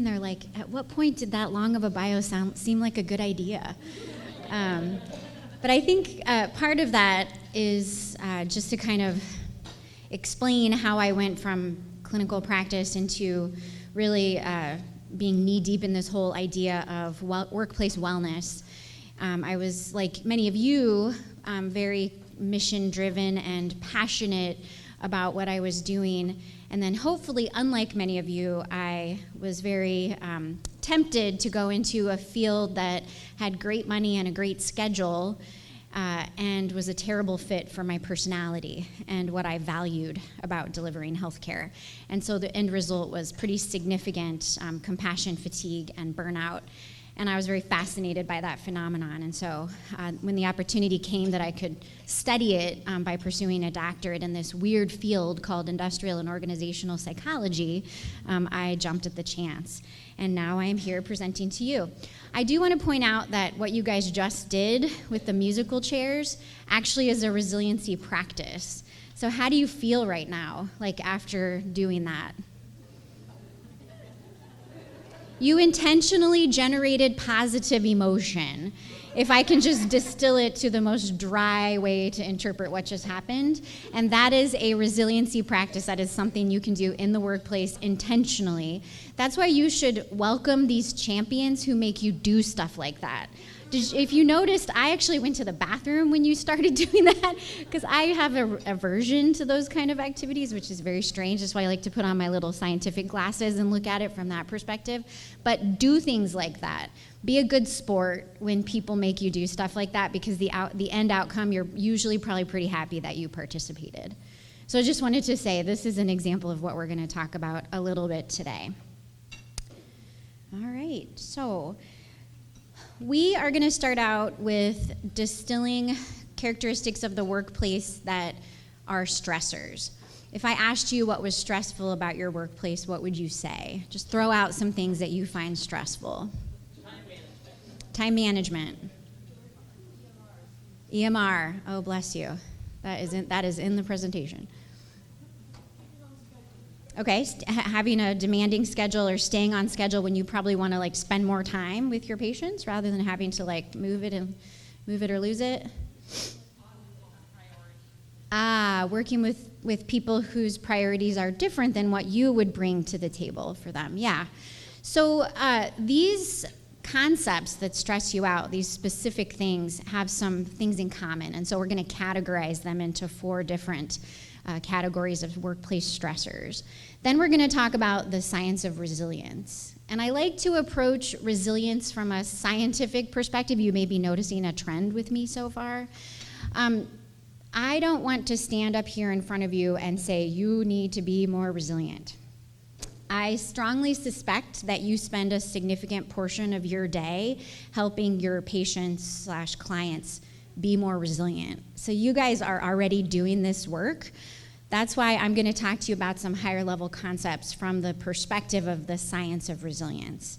And they're like, at what point did that long of a bio seem like a good idea? But I think part of that is just to kind of explain how I went from clinical practice into really being knee-deep in this whole idea of workplace wellness. I was, like many of you, very mission-driven and passionate about what I was doing. And then hopefully, unlike many of you, I was very tempted to go into a field that had great money and a great schedule, and was a terrible fit for my personality and what I valued about delivering healthcare. And so the end result was pretty significant compassion fatigue and burnout. And I was very fascinated by that phenomenon. And so when the opportunity came that I could study it by pursuing a doctorate in this weird field called industrial and organizational psychology, I jumped at the chance. And now I am here presenting to you. I do want to point out that what you guys just did with the musical chairs actually is a resiliency practice. So how do you feel right now, like after doing that? You intentionally generated positive emotion. If I can just distill it to the most dry way to interpret what just happened. And that is a resiliency practice. That is something you can do in the workplace intentionally. That's why you should welcome these champions who make you do stuff like that. If you noticed, I actually went to the bathroom when you started doing that, because I have an aversion to those kind of activities, which is very strange. That's why I like to put on my little scientific glasses and look at it from that perspective. But do things like that. Be a good sport when people make you do stuff like that, because the end outcome, you're usually probably pretty happy that you participated. So I just wanted to say this is an example of what we're going to talk about a little bit today. All right, so we are going to start out with distilling characteristics of the workplace that are stressors. If I asked you what was stressful about your workplace, what would you say? Just throw out some things that you find stressful. Time management. EMR. Oh, bless you. That is in the presentation. Okay, having a demanding schedule or staying on schedule when you probably want to like spend more time with your patients rather than having to like move it or lose it. Working with people whose priorities are different than what you would bring to the table for them. Yeah. So these concepts that stress you out, these specific things, have some things in common. And so we're going to categorize them into 4 different categories of workplace stressors. Then we're going to talk about the science of resilience. And I like to approach resilience from a scientific perspective. You may be noticing a trend with me so far. I don't want to stand up here in front of you and say, you need to be more resilient. I strongly suspect that you spend a significant portion of your day helping your patients/clients be more resilient. So you guys are already doing this work. That's why I'm going to talk to you about some higher level concepts from the perspective of the science of resilience.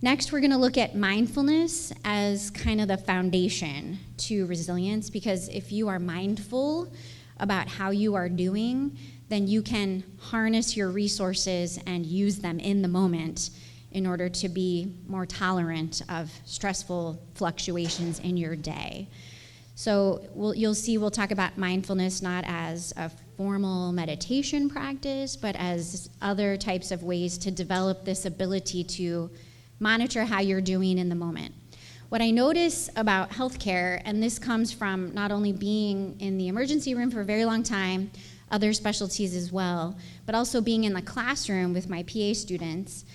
Next, we're going to look at mindfulness as kind of the foundation to resilience, because if you are mindful about how you are doing, then you can harness your resources and use them in the moment in order to be more tolerant of stressful fluctuations in your day. So you'll see we'll talk about mindfulness not as a formal meditation practice, but as other types of ways to develop this ability to monitor how you're doing in the moment. What I notice about healthcare, and this comes from not only being in the emergency room for a very long time, other specialties as well, but also being in the classroom with my PA students,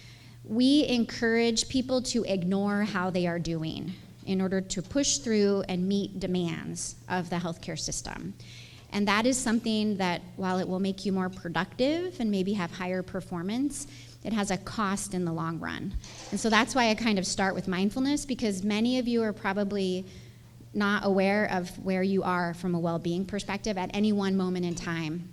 we encourage people to ignore how they are doing in order to push through and meet demands of the healthcare system. And that is something that, while it will make you more productive and maybe have higher performance, it has a cost in the long run. And so that's why I kind of start with mindfulness, because many of you are probably not aware of where you are from a well-being perspective at any one moment in time.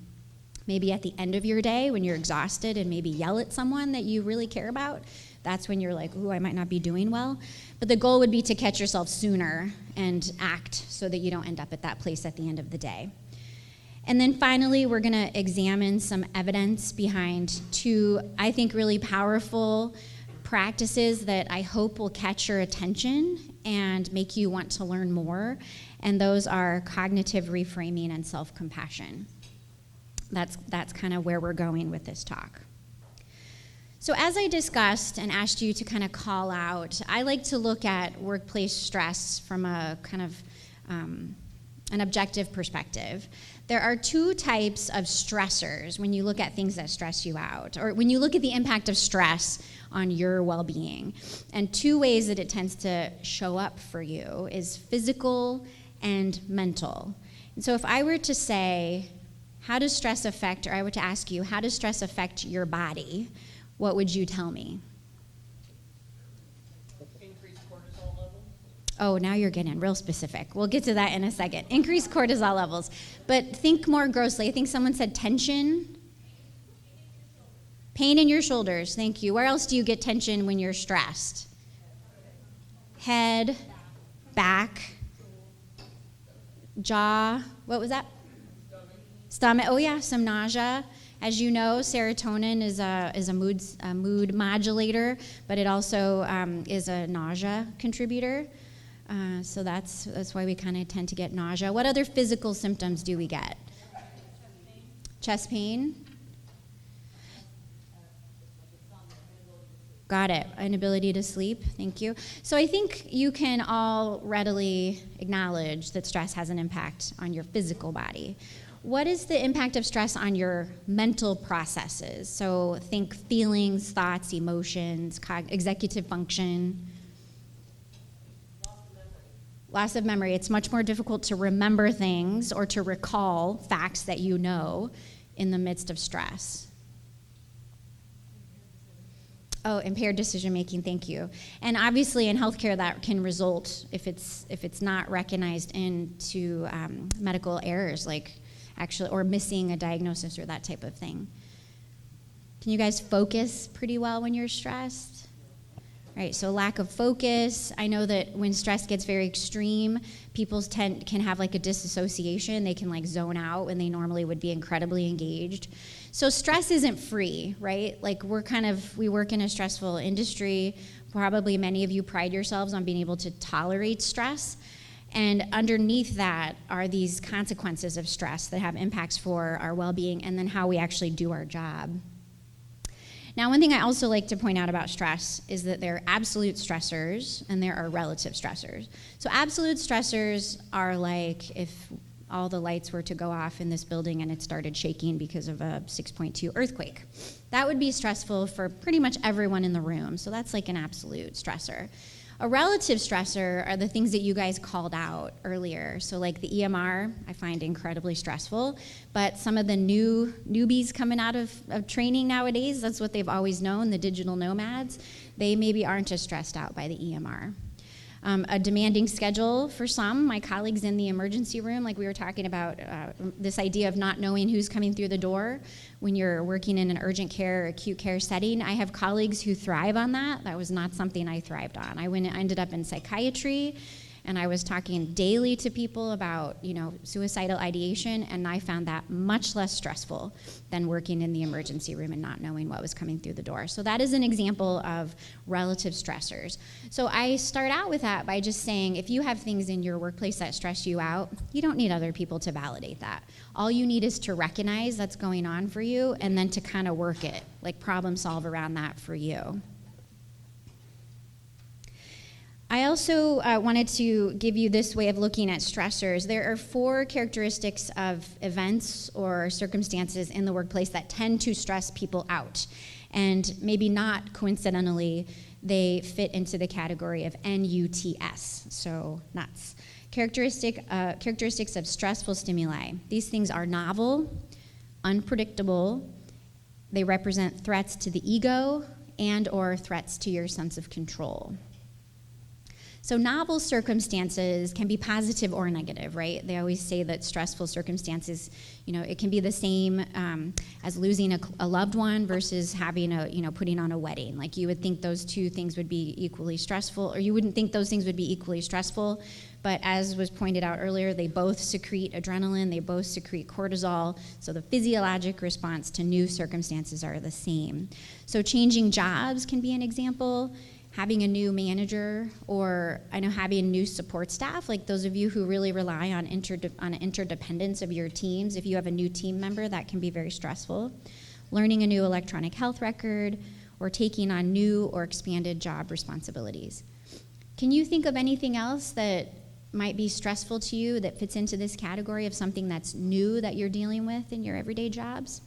Maybe at the end of your day when you're exhausted and maybe yell at someone that you really care about, that's when you're like, ooh, I might not be doing well. But the goal would be to catch yourself sooner and act so that you don't end up at that place at the end of the day. And then finally, we're going to examine some evidence behind 2, I think, really powerful practices that I hope will catch your attention and make you want to learn more, and those are cognitive reframing and self-compassion. That's kind of where we're going with this talk. So as I discussed and asked you to kind of call out, I like to look at workplace stress from a kind of an objective perspective. There are two types of stressors when you look at things that stress you out, or when you look at the impact of stress on your well-being. And two ways that it tends to show up for you is physical and mental. And so if I were to say, how does stress affect, or I were to ask you, how does stress affect your body, what would you tell me? Increased cortisol levels. Oh, now you're getting real specific. We'll get to that in a second. Increased cortisol levels. But think more grossly. I think someone said tension. Pain in your shoulders. Thank you. Where else do you get tension when you're stressed? Head, back, jaw. What was that? Stomach. Oh yeah, some nausea. As you know, serotonin is a mood modulator, but it also is a nausea contributor. So that's why we kind of tend to get nausea. What other physical symptoms do we get? Chest pain. Got it. Inability to sleep. Thank you. So I think you can all readily acknowledge that stress has an impact on your physical body. What is the impact of stress on your mental processes? So think feelings, thoughts, emotions, executive function. Loss of memory. It's much more difficult to remember things or to recall facts that you know in the midst of stress. Oh, impaired decision making, thank you. And obviously in healthcare that can result, if it's not recognized, into medical errors, like actually, or missing a diagnosis or that type of thing. Can you guys focus pretty well when you're stressed? Right, so lack of focus. I know that when stress gets very extreme, people can have like a disassociation. They can like zone out when they normally would be incredibly engaged. So stress isn't free, right? Like we work in a stressful industry. Probably many of you pride yourselves on being able to tolerate stress. And underneath that are these consequences of stress that have impacts for our well-being and then how we actually do our job. Now, one thing I also like to point out about stress is that there are absolute stressors and there are relative stressors. So absolute stressors are like if all the lights were to go off in this building and it started shaking because of a 6.2 earthquake. That would be stressful for pretty much everyone in the room. So that's like an absolute stressor. A relative stressor are the things that you guys called out earlier. So like the EMR, I find incredibly stressful, but some of the newbies coming out of training nowadays, that's what they've always known, the digital nomads, they maybe aren't as stressed out by the EMR. A demanding schedule for some, my colleagues in the emergency room, like we were talking about this idea of not knowing who's coming through the door when you're working in an urgent care or acute care setting. I have colleagues who thrive on that. That was not something I thrived on. I ended up in psychiatry, and I was talking daily to people about, suicidal ideation, and I found that much less stressful than working in the emergency room and not knowing what was coming through the door. So that is an example of relative stressors. So I start out with that by just saying, if you have things in your workplace that stress you out, you don't need other people to validate that. All you need is to recognize that's going on for you and then to kind of work it, like problem solve around that for you. I also wanted to give you this way of looking at stressors. There are 4 characteristics of events or circumstances in the workplace that tend to stress people out. And maybe not coincidentally, they fit into the category of NUTS, so nuts. Characteristics of stressful stimuli. These things are novel, unpredictable. They represent threats to the ego and or threats to your sense of control. So novel circumstances can be positive or negative, right? They always say that stressful circumstances, it can be the same as losing a loved one versus having putting on a wedding. Like you would think those two things would be equally stressful, or you wouldn't think those things would be equally stressful, but as was pointed out earlier, they both secrete adrenaline, they both secrete cortisol, so the physiologic response to new circumstances are the same. So changing jobs can be an example. Having a new manager, or I know having new support staff, like those of you who really rely on interdependence of your teams. If you have a new team member, that can be very stressful. Learning a new electronic health record, or taking on new or expanded job responsibilities. Can you think of anything else that might be stressful to you that fits into this category of something that's new that you're dealing with in your everyday jobs?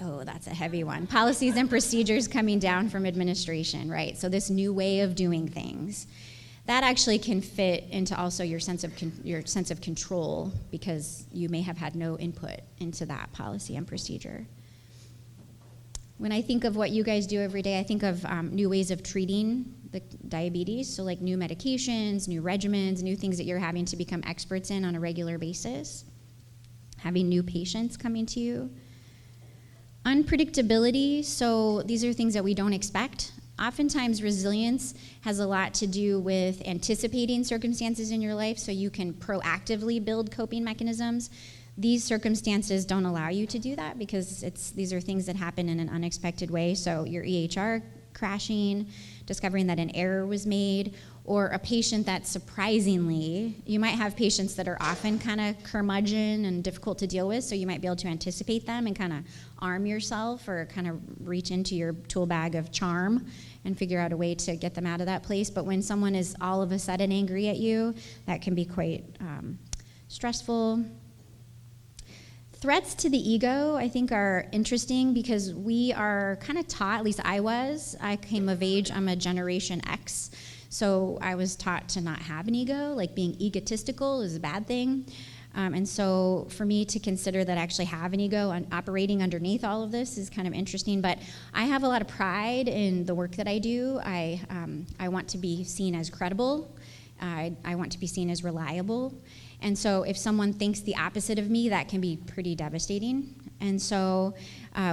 Oh, that's a heavy one. Policies and procedures coming down from administration, right? So this new way of doing things. That actually can fit into also your sense of control, because you may have had no input into that policy and procedure. When I think of what you guys do every day, I think of new ways of treating the diabetes, so like new medications, new regimens, new things that you're having to become experts in on a regular basis, having new patients coming to you. Unpredictability, so these are things that we don't expect. Oftentimes, resilience has a lot to do with anticipating circumstances in your life so you can proactively build coping mechanisms. These circumstances don't allow you to do that because these are things that happen in an unexpected way. So your EHR crashing, discovering that an error was made, or a patient that surprisingly, you might have patients that are often kind of curmudgeon and difficult to deal with, so you might be able to anticipate them and kind of arm yourself or kind of reach into your tool bag of charm and figure out a way to get them out of that place. But when someone is all of a sudden angry at you, that can be quite stressful. Threats to the ego, I think, are interesting because we are kind of taught, at least I came of age, I'm a Generation X, so I was taught to not have an ego, like being egotistical is a bad thing. And so for me to consider that I actually have an ego and operating underneath all of this is kind of interesting, but I have a lot of pride in the work that I do. I want to be seen as credible. I want to be seen as reliable. And so if someone thinks the opposite of me, that can be pretty devastating. And so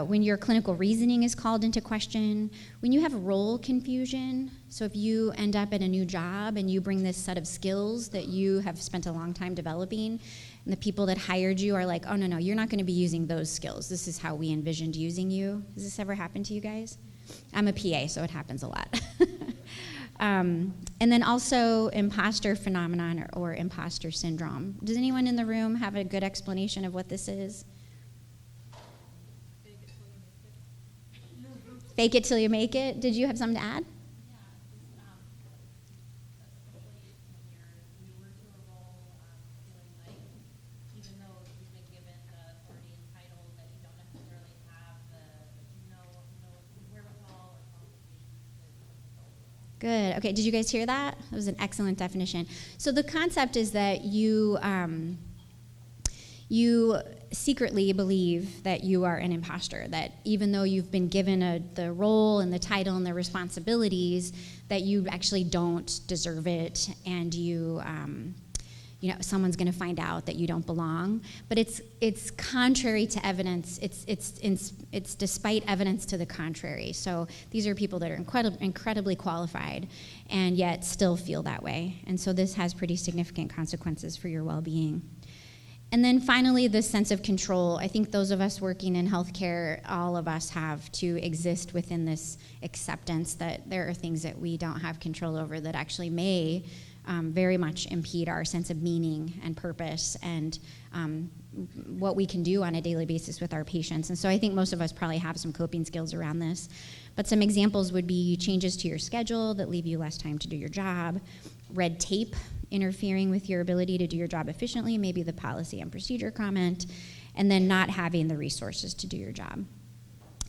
when your clinical reasoning is called into question, when you have role confusion, so if you end up at a new job and you bring this set of skills that you have spent a long time developing, and the people that hired you are like, oh, no, you're not going to be using those skills. This is how we envisioned using you. Has this ever happened to you guys? I'm a PA, so it happens a lot. And then also imposter phenomenon or imposter syndrome. Does anyone in the room have a good explanation of what this is? Fake it till you make it. Did you have something to add? Good. Okay, did you guys hear that? That was an excellent definition. So the concept is that you secretly believe that you are an imposter, that even though you've been given the role and the title and the responsibilities, that you actually don't deserve it, and someone's going to find out that you don't belong. But it's contrary to evidence. It's despite evidence to the contrary. So these are people that are incredibly qualified and yet still feel that way. And so this has pretty significant consequences for your well-being. And then finally, the sense of control. I think those of us working in healthcare, all of us have to exist within this acceptance that there are things that we don't have control over that actually may very much impede our sense of meaning and purpose and what we can do on a daily basis with our patients. And so I think most of us probably have some coping skills around this. But some examples would be changes to your schedule that leave you less time to do your job, red tape interfering with your ability to do your job efficiently, maybe the policy and procedure comment, and then not having the resources to do your job.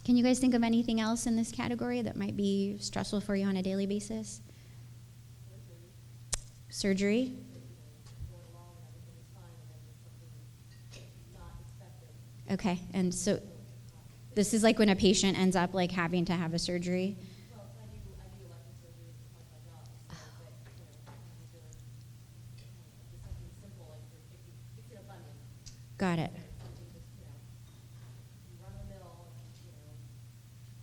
Can you guys think of anything else in this category that might be stressful for you on a daily basis? Surgery? Okay, and so This is like when a patient ends up like having to have a surgery. Well, I do elective surgeries as part of my job, so, but, it's something simple, like you're fixing a bunion. Got it. Something just, you run the mill,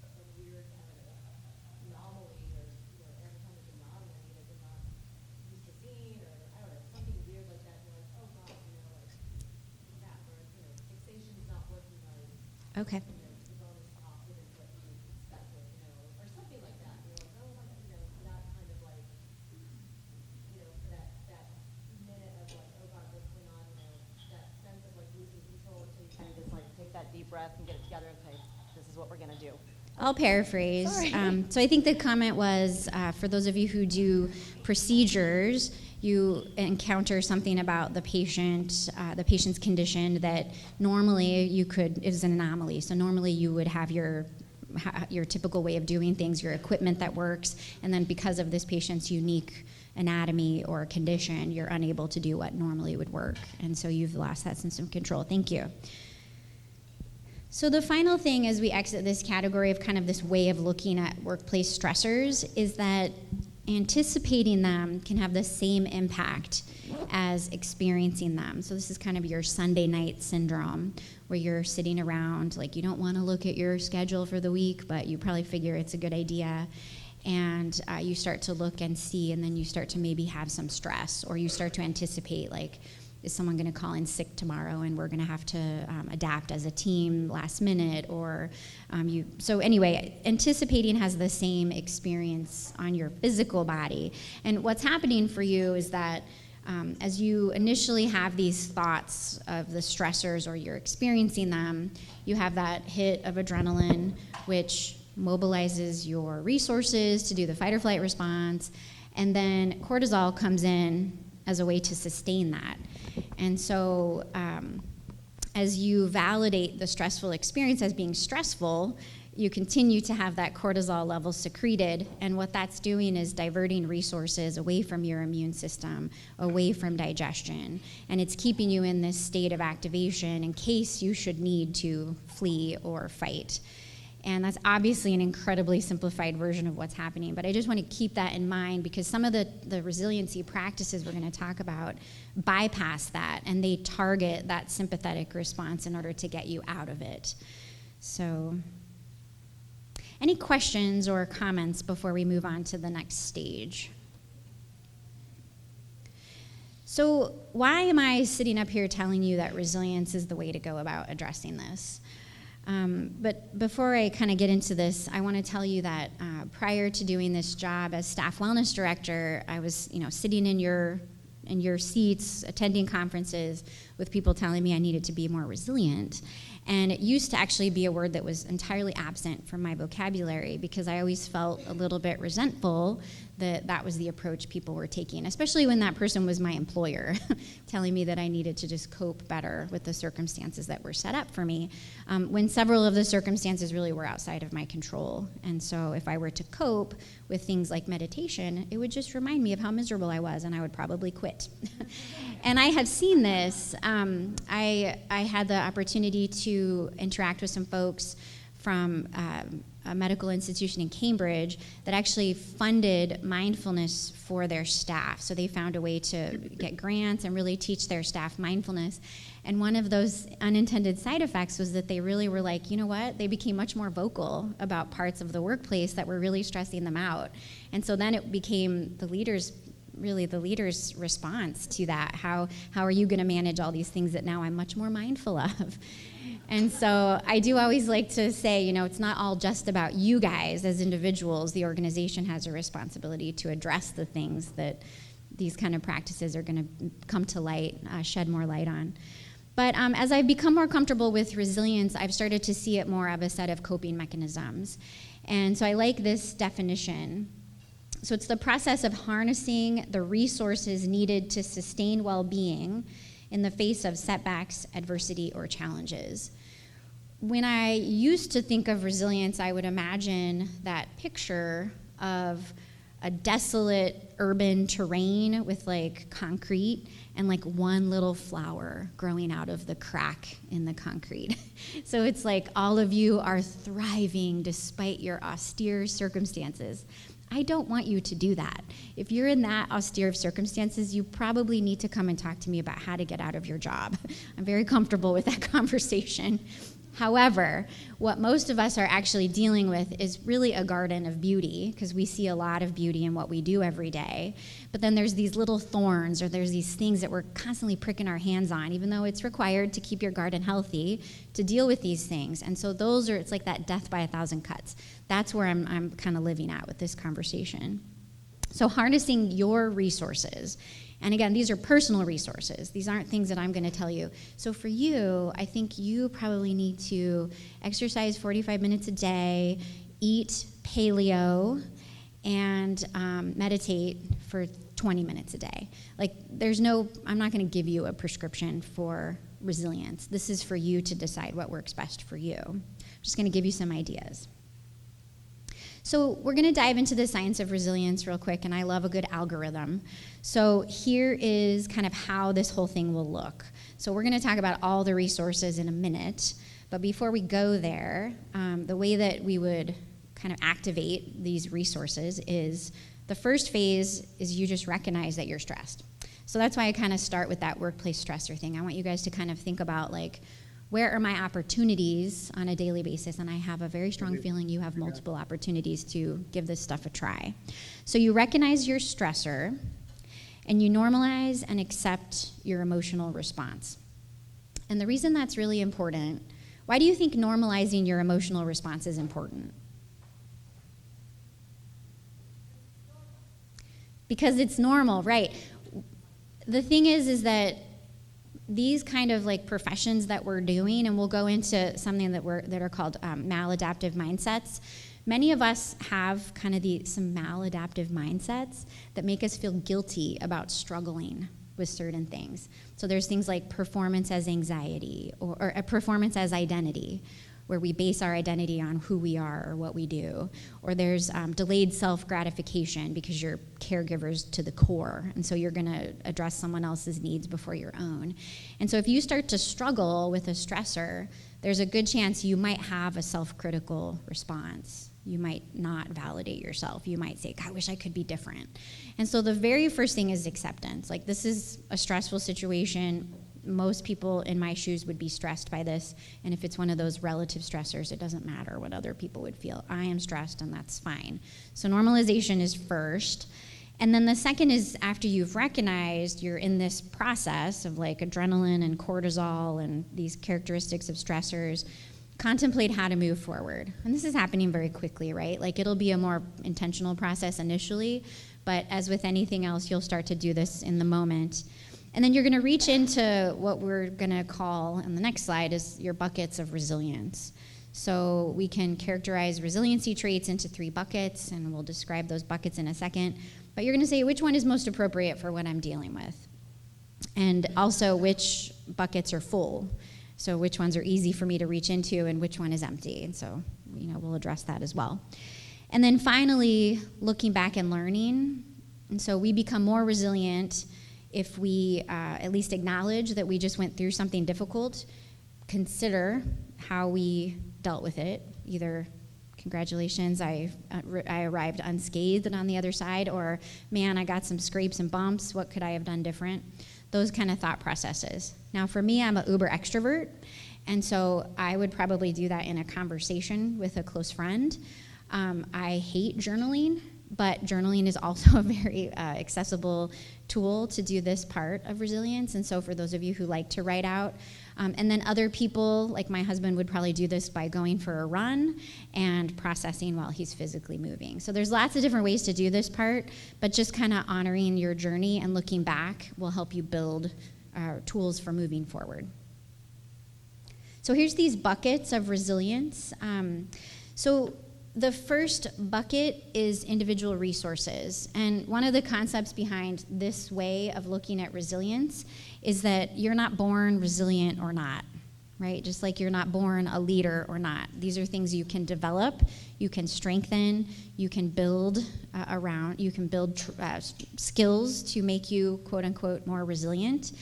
a weird anomaly, or, every time there's an anomaly that you're not used to seeing, or, I don't know, something weird like that, you're like, oh, God, that, or, fixation's not working right. Okay. The bone is soft, and it's what you expected, or something like that. You're like, oh, my God, that kind of like, for that minute of like, oh God, what's going on, that sense of like losing control until you kind of just like take that deep breath and get it together and say, this is what we're gonna do. I'll paraphrase. Sorry. So I think the comment was, for those of you who do procedures, you encounter something about the patient's condition that normally is an anomaly. So normally you would have your typical way of doing things, your equipment that works, and then because of this patient's unique anatomy or condition, you're unable to do what normally would work. And so you've lost that sense of control. Thank you. So the final thing as we exit this category of kind of this way of looking at workplace stressors is that anticipating them can have the same impact as experiencing them. So this is kind of your Sunday night syndrome, where you're sitting around, like you don't want to look at your schedule for the week, but you probably figure it's a good idea. And you start to look and see, and then you start to maybe have some stress, or you start to anticipate, like, is someone going to call in sick tomorrow and we're going to have to adapt as a team last minute, or so anyway, anticipating has the same experience on your physical body. And what's happening for you is that as you initially have these thoughts of the stressors, or you're experiencing them, you have that hit of adrenaline, which mobilizes your resources to do the fight or flight response, and then cortisol comes in as a way to sustain that. And so as you validate the stressful experience as being stressful, you continue to have that cortisol level secreted, and what that's doing is diverting resources away from your immune system, away from digestion, and it's keeping you in this state of activation in case you should need to flee or fight. And that's obviously an incredibly simplified version of what's happening, but I just want to keep that in mind, because some of the resiliency practices we're going to talk about bypass that, and they target that sympathetic response in order to get you out of it. So, any questions or comments before we move on to the next stage? So, why am I sitting up here telling you that resilience is the way to go about addressing this? But before I kind of get into this, I want to tell you that prior to doing this job as staff wellness director, I was, sitting in your seats, attending conferences with people telling me I needed to be more resilient. And it used to actually be a word that was entirely absent from my vocabulary, because I always felt a little bit resentful that was the approach people were taking, especially when that person was my employer, telling me that I needed to just cope better with the circumstances that were set up for me, when several of the circumstances really were outside of my control. And so if I were to cope with things like meditation, it would just remind me of how miserable I was, and I would probably quit. And I have seen this. I had the opportunity to interact with some folks from a medical institution in Cambridge that actually funded mindfulness for their staff. So they found a way to get grants and really teach their staff mindfulness. And one of those unintended side effects was that they really were like, you know what? They became much more vocal about parts of the workplace that were really stressing them out. And so then it became the leader's response to that. How are you going to manage all these things that now I'm much more mindful of? And so I do always like to say, it's not all just about you guys as individuals. The organization has a responsibility to address the things that these kind of practices are going to come to light, shed more light on. But as I've become more comfortable with resilience, I've started to see it more of a set of coping mechanisms. And so I like this definition. So it's the process of harnessing the resources needed to sustain well-being in the face of setbacks, adversity, or challenges. When I used to think of resilience, I would imagine that picture of a desolate urban terrain with like concrete and like one little flower growing out of the crack in the concrete. So it's like all of you are thriving despite your austere circumstances. I don't want you to do that. If you're in that austere of circumstances, you probably need to come and talk to me about how to get out of your job. I'm very comfortable with that conversation. However, what most of us are actually dealing with is really a garden of beauty, because we see a lot of beauty in what we do every day. But then there's these little thorns, or there's these things that we're constantly pricking our hands on, even though it's required to keep your garden healthy to deal with these things. And so it's like that death by 1,000 cuts. That's where I'm kind of living at with this conversation. So harnessing your resources. And again, these are personal resources. These aren't things that I'm going to tell you. So for you, I think you probably need to exercise 45 minutes a day, eat paleo, and meditate for 20 minutes a day. Like, I'm not going to give you a prescription for resilience. This is for you to decide what works best for you. I'm just going to give you some ideas. So we're going to dive into the science of resilience real quick, and I love a good algorithm. So here is kind of how this whole thing will look. So we're going to talk about all the resources in a minute, but before we go there, the way that we would kind of activate these resources is the first phase is you just recognize that you're stressed. So that's why I kind of start with that workplace stressor thing. I want you guys to kind of think about, like, where are my opportunities on a daily basis? And I have a very strong feeling you have multiple opportunities to give this stuff a try. So you recognize your stressor, and you normalize and accept your emotional response. And the reason that's really important, why do you think normalizing your emotional response is important? Because it's normal, right? The thing is that these kind of like professions that we're doing, and we'll go into something that are called maladaptive mindsets. Many of us have kind of some maladaptive mindsets that make us feel guilty about struggling with certain things. So there's things like performance as anxiety or a performance as identity, where we base our identity on who we are or what we do. Or there's delayed self-gratification because you're caregivers to the core, and so you're gonna address someone else's needs before your own. And so if you start to struggle with a stressor, there's a good chance you might have a self-critical response. You might not validate yourself. You might say, God, I wish I could be different. And so the very first thing is acceptance. Like, this is a stressful situation. Most people in my shoes would be stressed by this, and if it's one of those relative stressors, it doesn't matter what other people would feel. I am stressed, and that's fine. So normalization is first, and then the second is after you've recognized you're in this process of like adrenaline and cortisol and these characteristics of stressors, contemplate how to move forward. And this is happening very quickly, right? Like, it'll be a more intentional process initially, but as with anything else, you'll start to do this in the moment. And then you're going to reach into what we're going to call, on the next slide, is your buckets of resilience. So we can characterize resiliency traits into 3 buckets, and we'll describe those buckets in a second. But you're going to say which one is most appropriate for what I'm dealing with. And also which buckets are full. So which ones are easy for me to reach into and which one is empty. And so, we'll address that as well. And then finally, looking back and learning. And so we become more resilient if we at least acknowledge that we just went through something difficult, consider how we dealt with it. Either, congratulations, I arrived unscathed on the other side, or, man, I got some scrapes and bumps. What could I have done different? Those kind of thought processes. Now, for me, I'm an uber extrovert, and so I would probably do that in a conversation with a close friend. I hate journaling, but journaling is also a very accessible tool to do this part of resilience. And so for those of you who like to write out, and then other people, like my husband, would probably do this by going for a run and processing while he's physically moving. So there's lots of different ways to do this part, but just kind of honoring your journey and looking back will help you build tools for moving forward. So here's these buckets of resilience. So the first bucket is individual resources. And one of the concepts behind this way of looking at resilience is that you're not born resilient or not. right? Just like you're not born a leader or not. These are things you can develop, you can strengthen, you can build skills to make you, quote unquote, more resilient.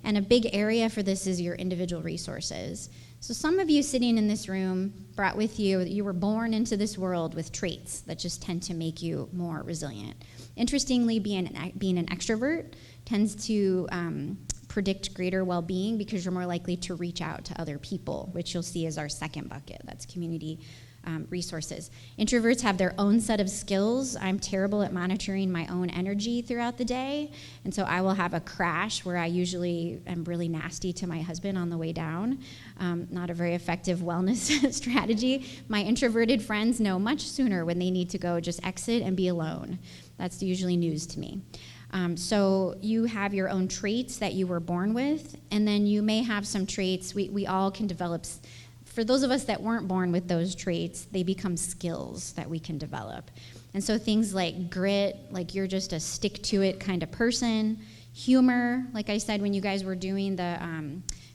And a big area for this is your individual resources. So some of you sitting in this room brought with you that you were born into this world with traits that just tend to make you more resilient. Interestingly, being an extrovert tends to predict greater well-being because you're more likely to reach out to other people, which you'll see is our second bucket. That's community resources. Introverts have their own set of skills. I'm terrible at monitoring my own energy throughout the day, and so I will have a crash where I usually am really nasty to my husband on the way down. Not a very effective wellness strategy. My introverted friends know much sooner when they need to go just exit and be alone. That's usually news to me. So you have your own traits that you were born with, and then you may have some traits we all can develop. For those of us that weren't born with those traits, they become skills that we can develop. And so things like grit, like you're just a stick-to-it kind of person. Humor, like I said, when you guys were doing the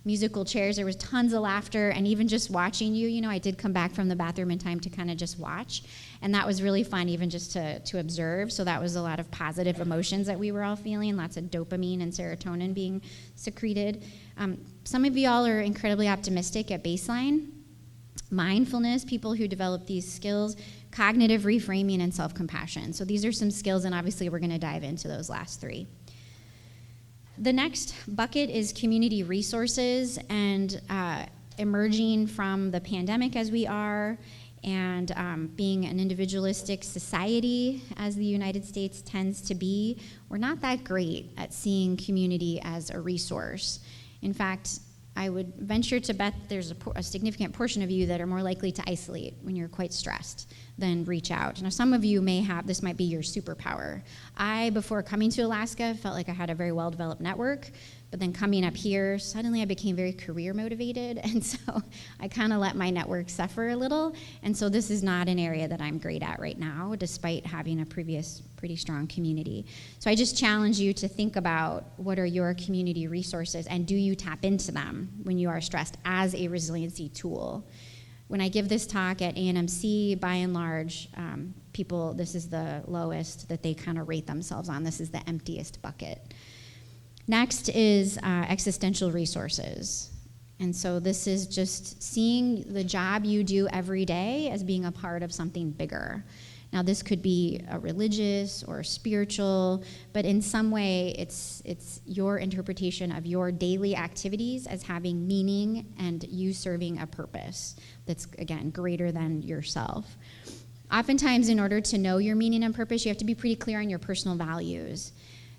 musical chairs, there was tons of laughter, and even just watching you, I did come back from the bathroom in time to kind of just watch, and that was really fun, even just to observe. So that was a lot of positive emotions that we were all feeling, lots of dopamine and serotonin being secreted. Some of you all are incredibly optimistic at baseline. Mindfulness, people who develop these skills, cognitive reframing, and self-compassion. So these are some skills, and obviously we're going to dive into those last three. The next bucket is community resources, and emerging from the pandemic as we are, and being an individualistic society as the United States tends to be, we're not that great at seeing community as a resource. In fact, I would venture to bet there's a significant portion of you that are more likely to isolate when you're quite stressed than reach out. Now, some of you this might be your superpower. Before coming to Alaska, felt like I had a very well-developed network, but then coming up here, suddenly I became very career motivated, and so I kind of let my network suffer a little, and so this is not an area that I'm great at right now, despite having a previous pretty strong community. So I just challenge you to think about what are your community resources, and do you tap into them when you are stressed as a resiliency tool? When I give this talk at ANTHC, by and large, people, this is the lowest that they kind of rate themselves on. This is the emptiest bucket. Next is existential resources. And so this is just seeing the job you do every day as being a part of something bigger. Now, this could be a religious or spiritual, but in some way, it's your interpretation of your daily activities as having meaning and you serving a purpose that's, again, greater than yourself. Oftentimes, in order to know your meaning and purpose, you have to be pretty clear on your personal values.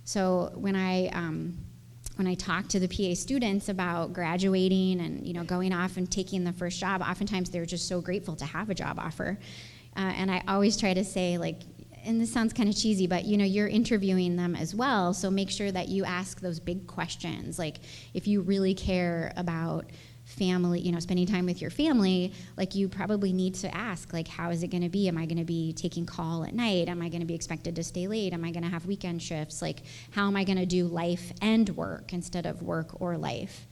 So when I talk to the PA students about graduating and going off and taking the first job, oftentimes they're just so grateful to have a job offer. And I always try to say, and this sounds kind of cheesy, but you're interviewing them as well, so make sure that you ask those big questions. Like, if you really care about family, spending time with your family, you probably need to ask, how is it going to be? Am I going to be taking call at night? Am I going to be expected to stay late? Am I going to have weekend shifts? How am I going to do life and work instead of work or life?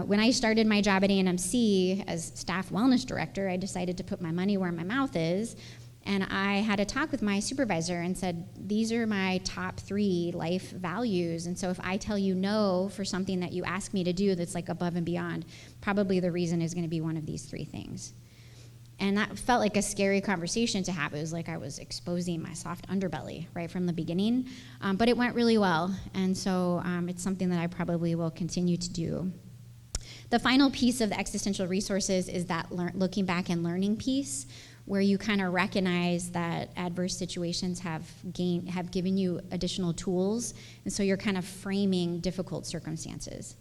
When I started my job at ANTHC as staff wellness director, I decided to put my money where my mouth is, and I had a talk with my supervisor and said, these are my top 3 life values, and so if I tell you no for something that you ask me to do that's above and beyond, probably the reason is going to be one of these 3 things. And that felt like a scary conversation to have. It was like I was exposing my soft underbelly right from the beginning, but it went really well, and so it's something that I probably will continue to do. The final piece of the existential resources is that looking back and learning piece, where you kind of recognize that adverse situations have given you additional tools, and so you're kind of framing difficult circumstances.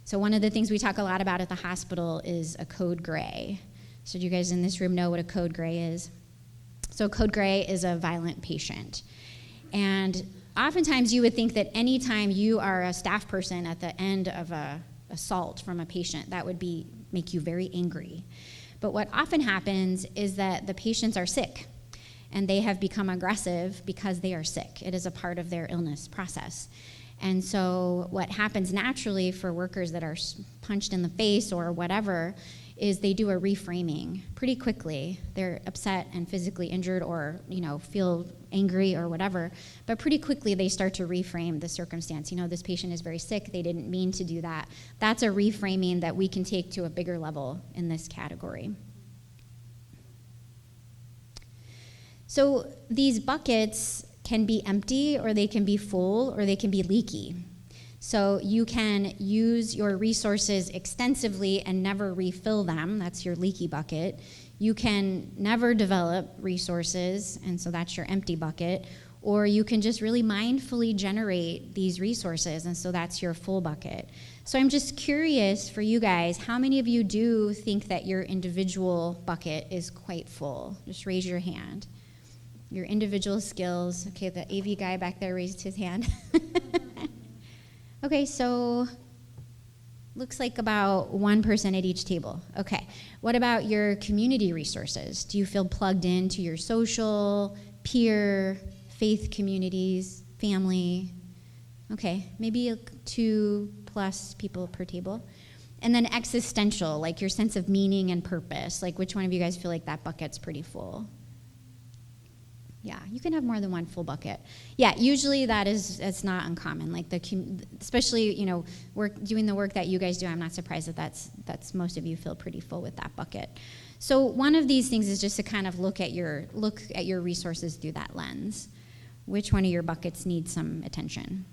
So one of the things we talk a lot about at the hospital is a code gray. So do you guys in this room know what a code gray is? So code gray is a violent patient. And oftentimes you would think that anytime you are a staff person at the end of a assault from a patient, that would make you very angry. But what often happens is that the patients are sick, and they have become aggressive because they are sick. It is a part of their illness process. And so what happens naturally for workers that are punched in the face or whatever is they do a reframing pretty quickly. They're upset and physically injured or, feel angry or whatever, but pretty quickly they start to reframe the circumstance. This patient is very sick, they didn't mean to do that. That's a reframing that we can take to a bigger level in this category. So these buckets can be empty, or they can be full, or they can be leaky. So you can use your resources extensively and never refill them. That's your leaky bucket. You can never develop resources, and so that's your empty bucket. Or you can just really mindfully generate these resources, and so that's your full bucket. So I'm just curious for you guys, how many of you do think that your individual bucket is quite full? Just raise your hand. Your individual skills. Okay, the AV guy back there raised his hand. Okay, so looks like about one person at each table. Okay, what about your community resources? Do you feel plugged into your social, peer, faith communities, family? Okay, maybe 2+ people per table. And then existential, like your sense of meaning and purpose. Like which one of you guys feel like that bucket's pretty full? Yeah, you can have more than one full bucket. Yeah, usually it's not uncommon. Like especially doing the work that you guys do, I'm not surprised that that's most of you feel pretty full with that bucket. So one of these things is just to kind of look at your resources through that lens. Which one of your buckets needs some attention?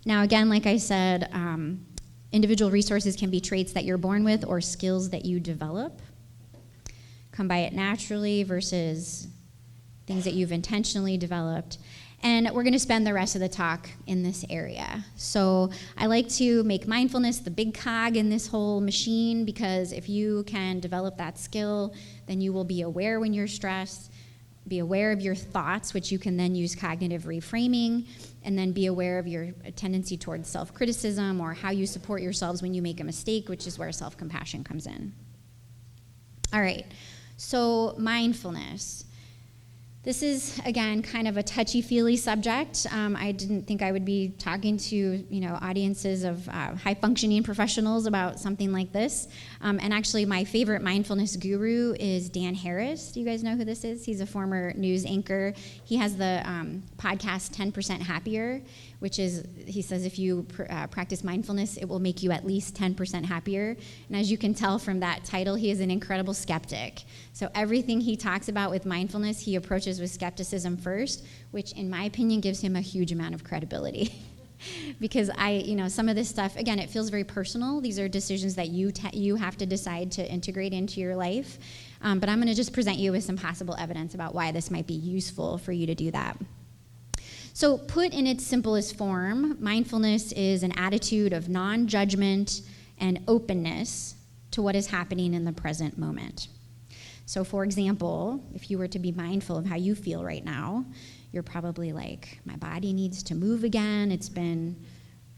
Now again, like I said, individual resources can be traits that you're born with or skills that you develop. Come by it naturally versus things that you've intentionally developed. And we're going to spend the rest of the talk in this area. So I like to make mindfulness the big cog in this whole machine, because if you can develop that skill, then you will be aware when you're stressed, be aware of your thoughts, which you can then use cognitive reframing, and then be aware of your tendency towards self-criticism or how you support yourselves when you make a mistake, which is where self-compassion comes in. All right, so mindfulness. This is, again, kind of a touchy-feely subject. I didn't think I would be talking to, audiences of high-functioning professionals about something like this. And actually, my favorite mindfulness guru is Dan Harris. Do you guys know who this is? He's a former news anchor. He has the podcast 10% Happier, which is, he says, if you practice mindfulness, it will make you at least 10% happier. And as you can tell from that title, he is an incredible skeptic. So everything he talks about with mindfulness, he approaches with skepticism first, which in my opinion gives him a huge amount of credibility. Because some of this stuff, again, it feels very personal. These are decisions that you have to decide to integrate into your life. But I'm going to just present you with some possible evidence about why this might be useful for you to do that. So put in its simplest form, mindfulness is an attitude of non-judgment and openness to what is happening in the present moment. So for example, if you were to be mindful of how you feel right now, you're probably like, my body needs to move again. It's been,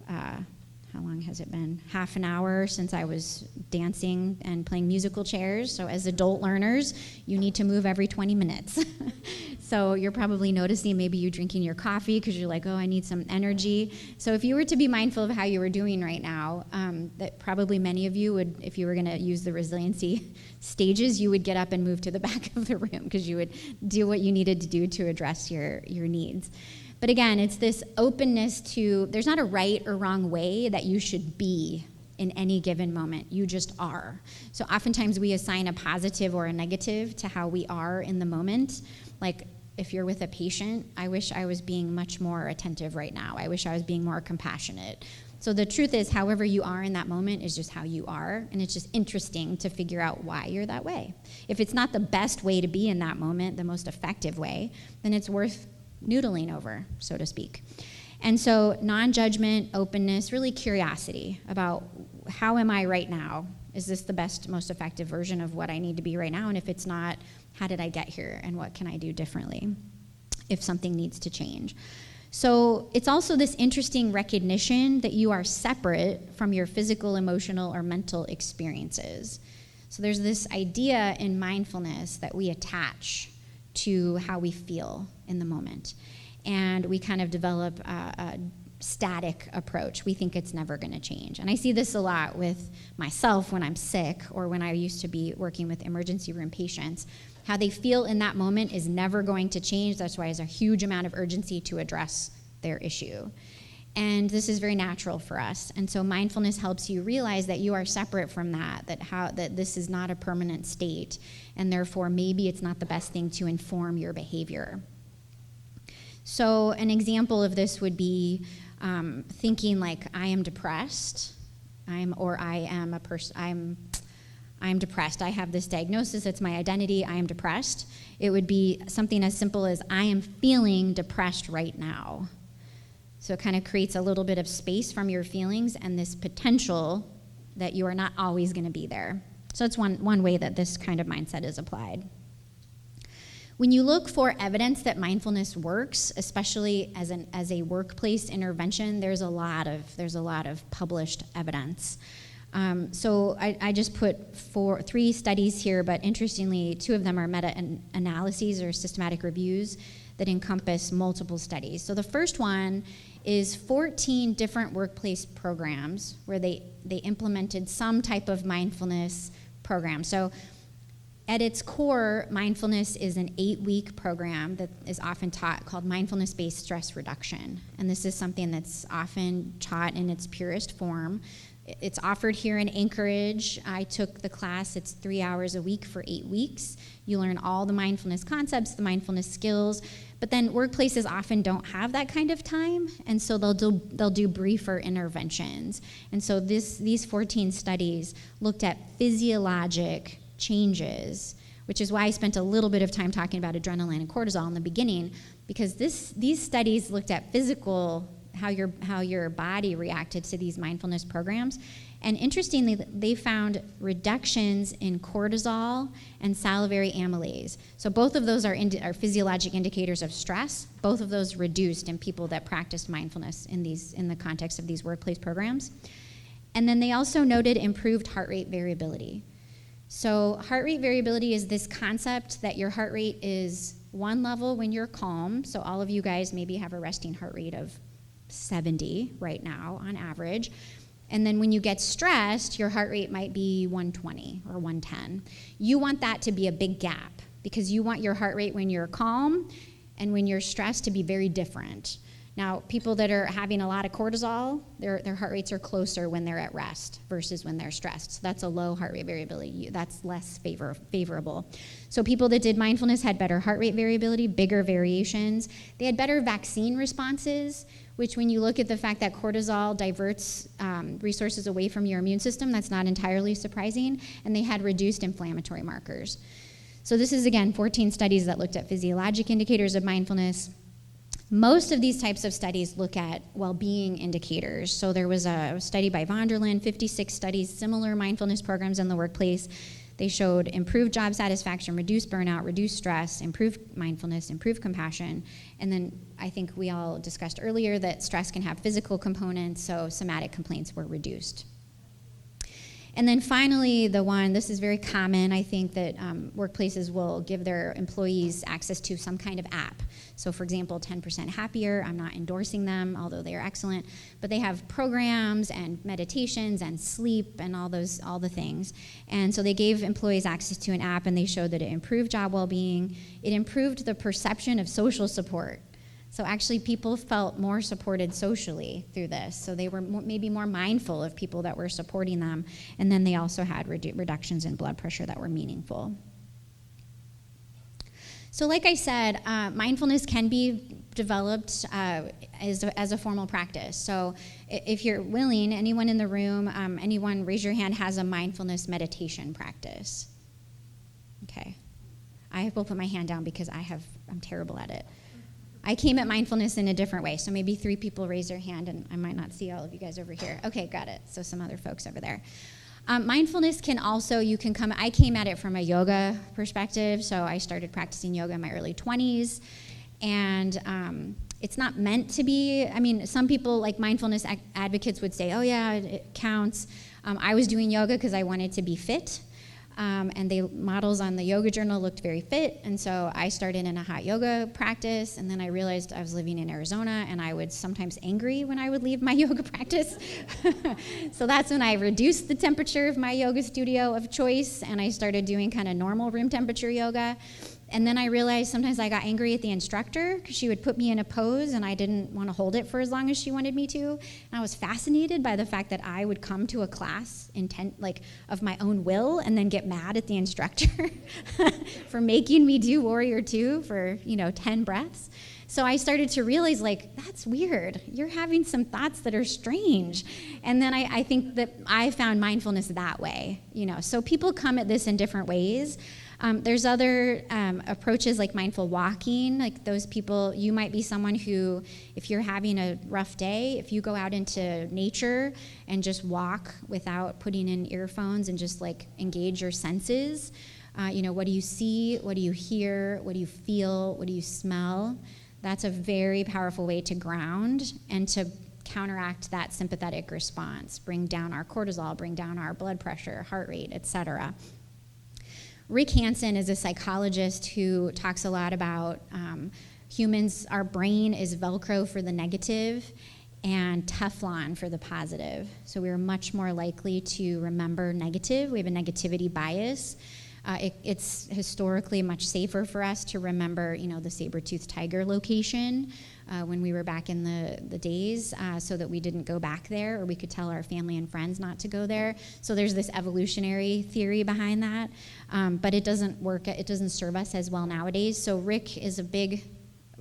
how long has it been? Half an hour since I was dancing and playing musical chairs. So as adult learners, you need to move every 20 minutes. So you're probably noticing maybe you drinking your coffee because you're like, oh, I need some energy. So if you were to be mindful of how you were doing right now, that probably many of you would, if you were going to use the resiliency stages, you would get up and move to the back of the room because you would do what you needed to do to address your needs. But again, it's this openness to, there's not a right or wrong way that you should be in any given moment. You just are. So oftentimes we assign a positive or a negative to how we are in the moment. Like if you're with a patient, I wish I was being much more attentive right now. I wish I was being more compassionate. So the truth is, however you are in that moment is just how you are, and it's just interesting to figure out why you're that way. If it's not the best way to be in that moment, the most effective way, then it's worth noodling over, so to speak. And so non-judgment, openness, really curiosity about how am I right now? Is this the best, most effective version of what I need to be right now? And if it's not, how did I get here? And what can I do differently if something needs to change? So it's also this interesting recognition that you are separate from your physical, emotional, or mental experiences. So there's this idea in mindfulness that we attach to how we feel in the moment. And we kind of develop static approach. We think it's never going to change. And I see this a lot with myself when I'm sick or when I used to be working with emergency room patients. How they feel in that moment is never going to change. That's why there's a huge amount of urgency to address their issue. And this is very natural for us. And so mindfulness helps you realize that you are separate from that, that this is not a permanent state, and therefore maybe it's not the best thing to inform your behavior. So an example of this would be thinking like, I am depressed, I'm depressed. I have this diagnosis, it's my identity, I am depressed. It would be something as simple as, I am feeling depressed right now. So it kind of creates a little bit of space from your feelings and this potential that you are not always going to be there. So it's one way that this kind of mindset is applied. When you look for evidence that mindfulness works, especially as a workplace intervention, there's a lot of published evidence. So I just put 3 studies here, but interestingly, 2 of them are meta-analyses or systematic reviews that encompass multiple studies. So the first one is 14 different workplace programs where they implemented some type of mindfulness program. So at its core, mindfulness is an 8-week program that is often taught called mindfulness-based stress reduction. And this is something that's often taught in its purest form. It's offered here in Anchorage. I took the class. It's 3 hours a week for 8 weeks. You learn all the mindfulness concepts, the mindfulness skills, but then workplaces often don't have that kind of time, and so they'll do briefer interventions. And so these 14 studies looked at physiologic changes, which is why I spent a little bit of time talking about adrenaline and cortisol in the beginning, because these studies looked at physical, how your body reacted to these mindfulness programs. And interestingly, they found reductions in cortisol and salivary amylase. So both of those are physiologic indicators of stress. Both of those reduced in people that practiced mindfulness in the context of these workplace programs. And then they also noted improved heart rate variability. So heart rate variability is this concept that your heart rate is one level when you're calm. So all of you guys maybe have a resting heart rate of 70 right now on average. And then when you get stressed, your heart rate might be 120 or 110. You want that to be a big gap because you want your heart rate when you're calm and when you're stressed to be very different. Now, people that are having a lot of cortisol, their heart rates are closer when they're at rest versus when they're stressed. So that's a low heart rate variability. That's less favorable. So people that did mindfulness had better heart rate variability, bigger variations. They had better vaccine responses, which when you look at the fact that cortisol diverts resources away from your immune system, that's not entirely surprising. And they had reduced inflammatory markers. So this is, again, 14 studies that looked at physiologic indicators of mindfulness. Most of these types of studies look at well-being indicators. So there was a study by Vonderland, 56 studies, similar mindfulness programs in the workplace. They showed improved job satisfaction, reduced burnout, reduced stress, improved mindfulness, improved compassion. And then I think we all discussed earlier that stress can have physical components, so somatic complaints were reduced. And then finally, this is very common, I think, that workplaces will give their employees access to some kind of app. So for example, 10% Happier, I'm not endorsing them, although they are excellent, but they have programs and meditations and sleep and all the things. And so they gave employees access to an app, and they showed that it improved job well-being, it improved the perception of social support. So actually people felt more supported socially through this. So they were maybe more mindful of people that were supporting them. And then they also had reductions in blood pressure that were meaningful. So like I said, mindfulness can be developed as a formal practice. So if you're willing, anyone in the room, anyone raise your hand, has a mindfulness meditation practice? Okay. I will put my hand down because I'm terrible at it. I came at mindfulness in a different way, so maybe 3 people raise their hand, and I might not see all of you guys over here. Okay, got it. So some other folks over there. Mindfulness can also, I came at it from a yoga perspective, so I started practicing yoga in my early 20s, and it's not meant to be, some people, like mindfulness advocates would say, oh yeah, it counts. I was doing yoga because I wanted to be fit. and the models on the yoga journal looked very fit, and so I started in a hot yoga practice, and then I realized I was living in Arizona, and I was sometimes angry when I would leave my yoga practice. So that's when I reduced the temperature of my yoga studio of choice, and I started doing kind of normal room temperature yoga. And then I realized sometimes I got angry at the instructor because she would put me in a pose and I didn't want to hold it for as long as she wanted me to. And I was fascinated by the fact that I would come to a class of my own will and then get mad at the instructor for making me do Warrior 2 for 10 breaths. So I started to realize, that's weird. You're having some thoughts that are strange. And then I think that I found mindfulness that way. So people come at this in different ways. There's other approaches like mindful walking. Like those people, you might be someone who, if you're having a rough day, if you go out into nature and just walk without putting in earphones and just engage your senses, what do you see? What do you hear? What do you feel? What do you smell? That's a very powerful way to ground and to counteract that sympathetic response, bring down our cortisol, bring down our blood pressure, heart rate, etc. Rick Hansen is a psychologist who talks a lot about humans, our brain is Velcro for the negative and Teflon for the positive. So we're much more likely to remember negative. We have a negativity bias. It's historically much safer for us to remember, the saber-toothed tiger location when we were back in the days, so that we didn't go back there, or we could tell our family and friends not to go there. So there's this evolutionary theory behind that, but it doesn't work. It doesn't serve us as well nowadays. So Rick is a big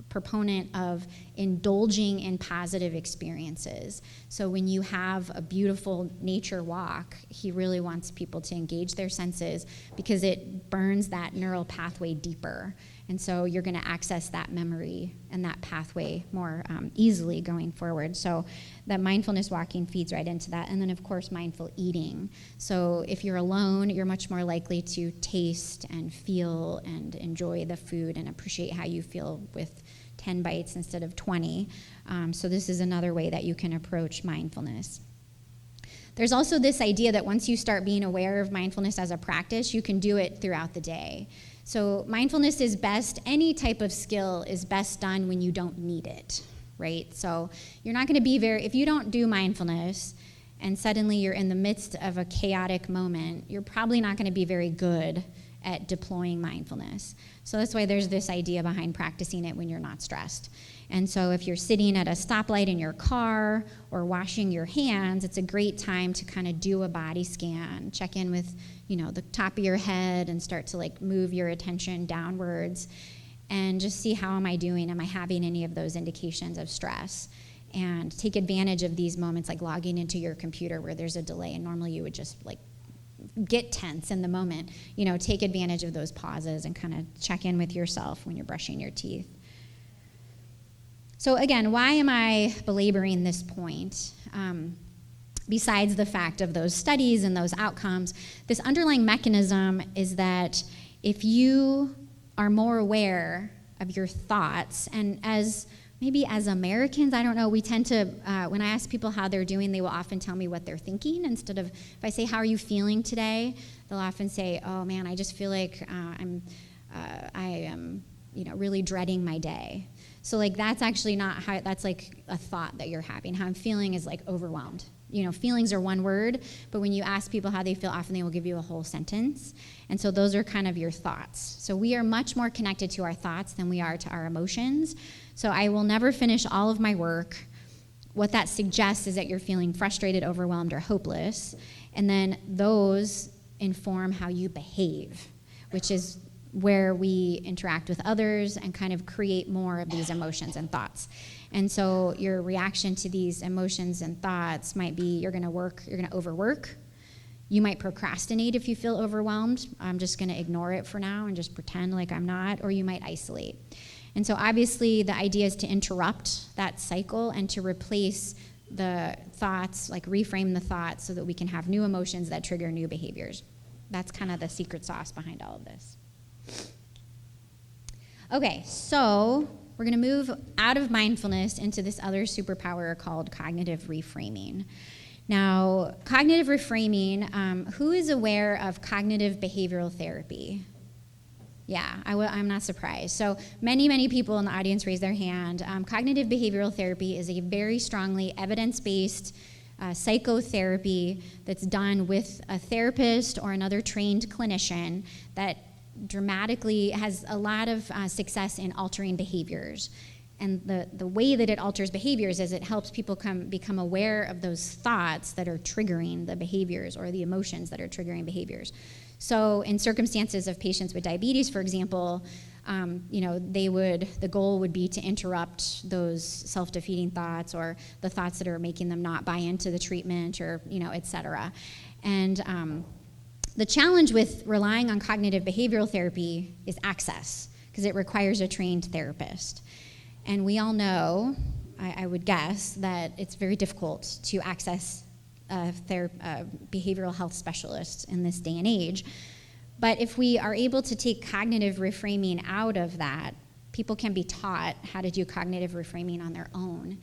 proponent of indulging in positive experiences. So when you have a beautiful nature walk, he really wants people to engage their senses because it burns that neural pathway deeper. And so you're going to access that memory and that pathway more easily going forward. So that mindfulness walking feeds right into that. And then, of course, mindful eating. So if you're alone, you're much more likely to taste and feel and enjoy the food and appreciate how you feel with 10 bites instead of 20. So this is another way that you can approach mindfulness. There's also this idea that once you start being aware of mindfulness as a practice, you can do it throughout the day. So mindfulness is best, any type of skill is best done when you don't need it, right? So you're not going to be if you don't do mindfulness and suddenly you're in the midst of a chaotic moment, you're probably not going to be very good at deploying mindfulness. So that's why there's this idea behind practicing it when you're not stressed. And so if you're sitting at a stoplight in your car or washing your hands, it's a great time to kind of do a body scan, check in with, the top of your head and start to move your attention downwards and just see how am I doing? Am I having any of those indications of stress? And take advantage of these moments like logging into your computer where there's a delay and normally you would just get tense in the moment. Take advantage of those pauses and kind of check in with yourself when you're brushing your teeth. So again, why am I belaboring this point? Besides the fact of those studies and those outcomes, this underlying mechanism is that if you are more aware of your thoughts, and as Americans, I don't know, we tend to, when I ask people how they're doing, they will often tell me what they're thinking instead of, if I say, how are you feeling today? They'll often say, oh man, I just feel like I am, really dreading my day. So that's actually not how, that's a thought that you're having. How I'm feeling is overwhelmed. Feelings are one word, but when you ask people how they feel, often they will give you a whole sentence. And so those are kind of your thoughts. So we are much more connected to our thoughts than we are to our emotions. So I will never finish all of my work. What that suggests is that you're feeling frustrated, overwhelmed, or hopeless. And then those inform how you behave, which is where we interact with others and kind of create more of these emotions and thoughts. And so your reaction to these emotions and thoughts might be you're going to overwork. You might procrastinate if you feel overwhelmed. I'm just going to ignore it for now and just pretend like I'm not, or you might isolate. And so obviously the idea is to interrupt that cycle and to replace the thoughts, reframe the thoughts so that we can have new emotions that trigger new behaviors. That's kind of the secret sauce behind all of this. Okay, so we're going to move out of mindfulness into this other superpower called cognitive reframing. Now, cognitive reframing, who is aware of cognitive behavioral therapy? Yeah, I'm not surprised. So many people in the audience raise their hand. Cognitive behavioral therapy is a very strongly evidence-based psychotherapy that's done with a therapist or another trained clinician that dramatically has a lot of success in altering behaviors. And the way that it alters behaviors is it helps people become aware of those thoughts that are triggering the behaviors or the emotions that are triggering behaviors. So in circumstances of patients with diabetes, for example, the goal would be to interrupt those self-defeating thoughts or the thoughts that are making them not buy into the treatment or, et cetera. And the challenge with relying on cognitive behavioral therapy is access, because it requires a trained therapist. And we all know, I would guess, that it's very difficult to access behavioral health specialists in this day and age. But if we are able to take cognitive reframing out of that, people can be taught how to do cognitive reframing on their own.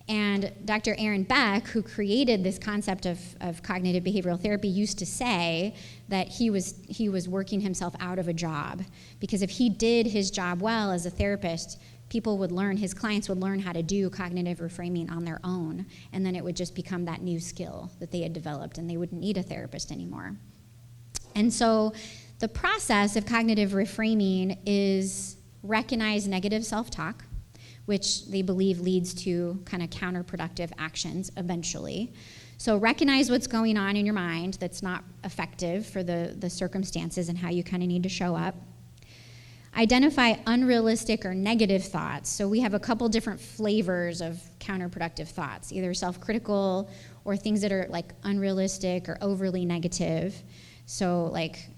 And Dr. Aaron Beck, who created this concept of cognitive behavioral therapy, used to say that he was working himself out of a job, because if he did his job well as a therapist, his clients would learn how to do cognitive reframing on their own, and then it would just become that new skill that they had developed, and they wouldn't need a therapist anymore. And so the process of cognitive reframing is recognize negative self-talk, which they believe leads to kind of counterproductive actions eventually. So recognize what's going on in your mind that's not effective for the circumstances and how you kind of need to show up. Identify unrealistic or negative thoughts. So we have a couple different flavors of counterproductive thoughts, either self-critical or things that are like unrealistic or overly negative. So like,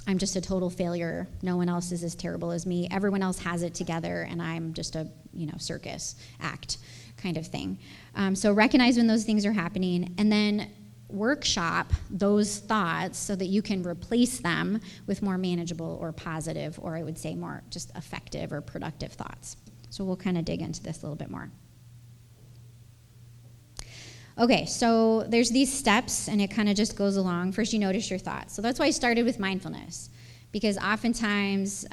I'm just a total failure. No one else is as terrible as me. Everyone else has it together, and I'm just a circus act kind of thing. So recognize when those things are happening, and then workshop those thoughts so that you can replace them with more manageable or positive, or I would say more just effective or productive thoughts. So we'll kind of dig into this a little bit more. Okay, so there's these steps, and it kind of just goes along. First, you notice your thoughts. So that's why I started with mindfulness, because oftentimes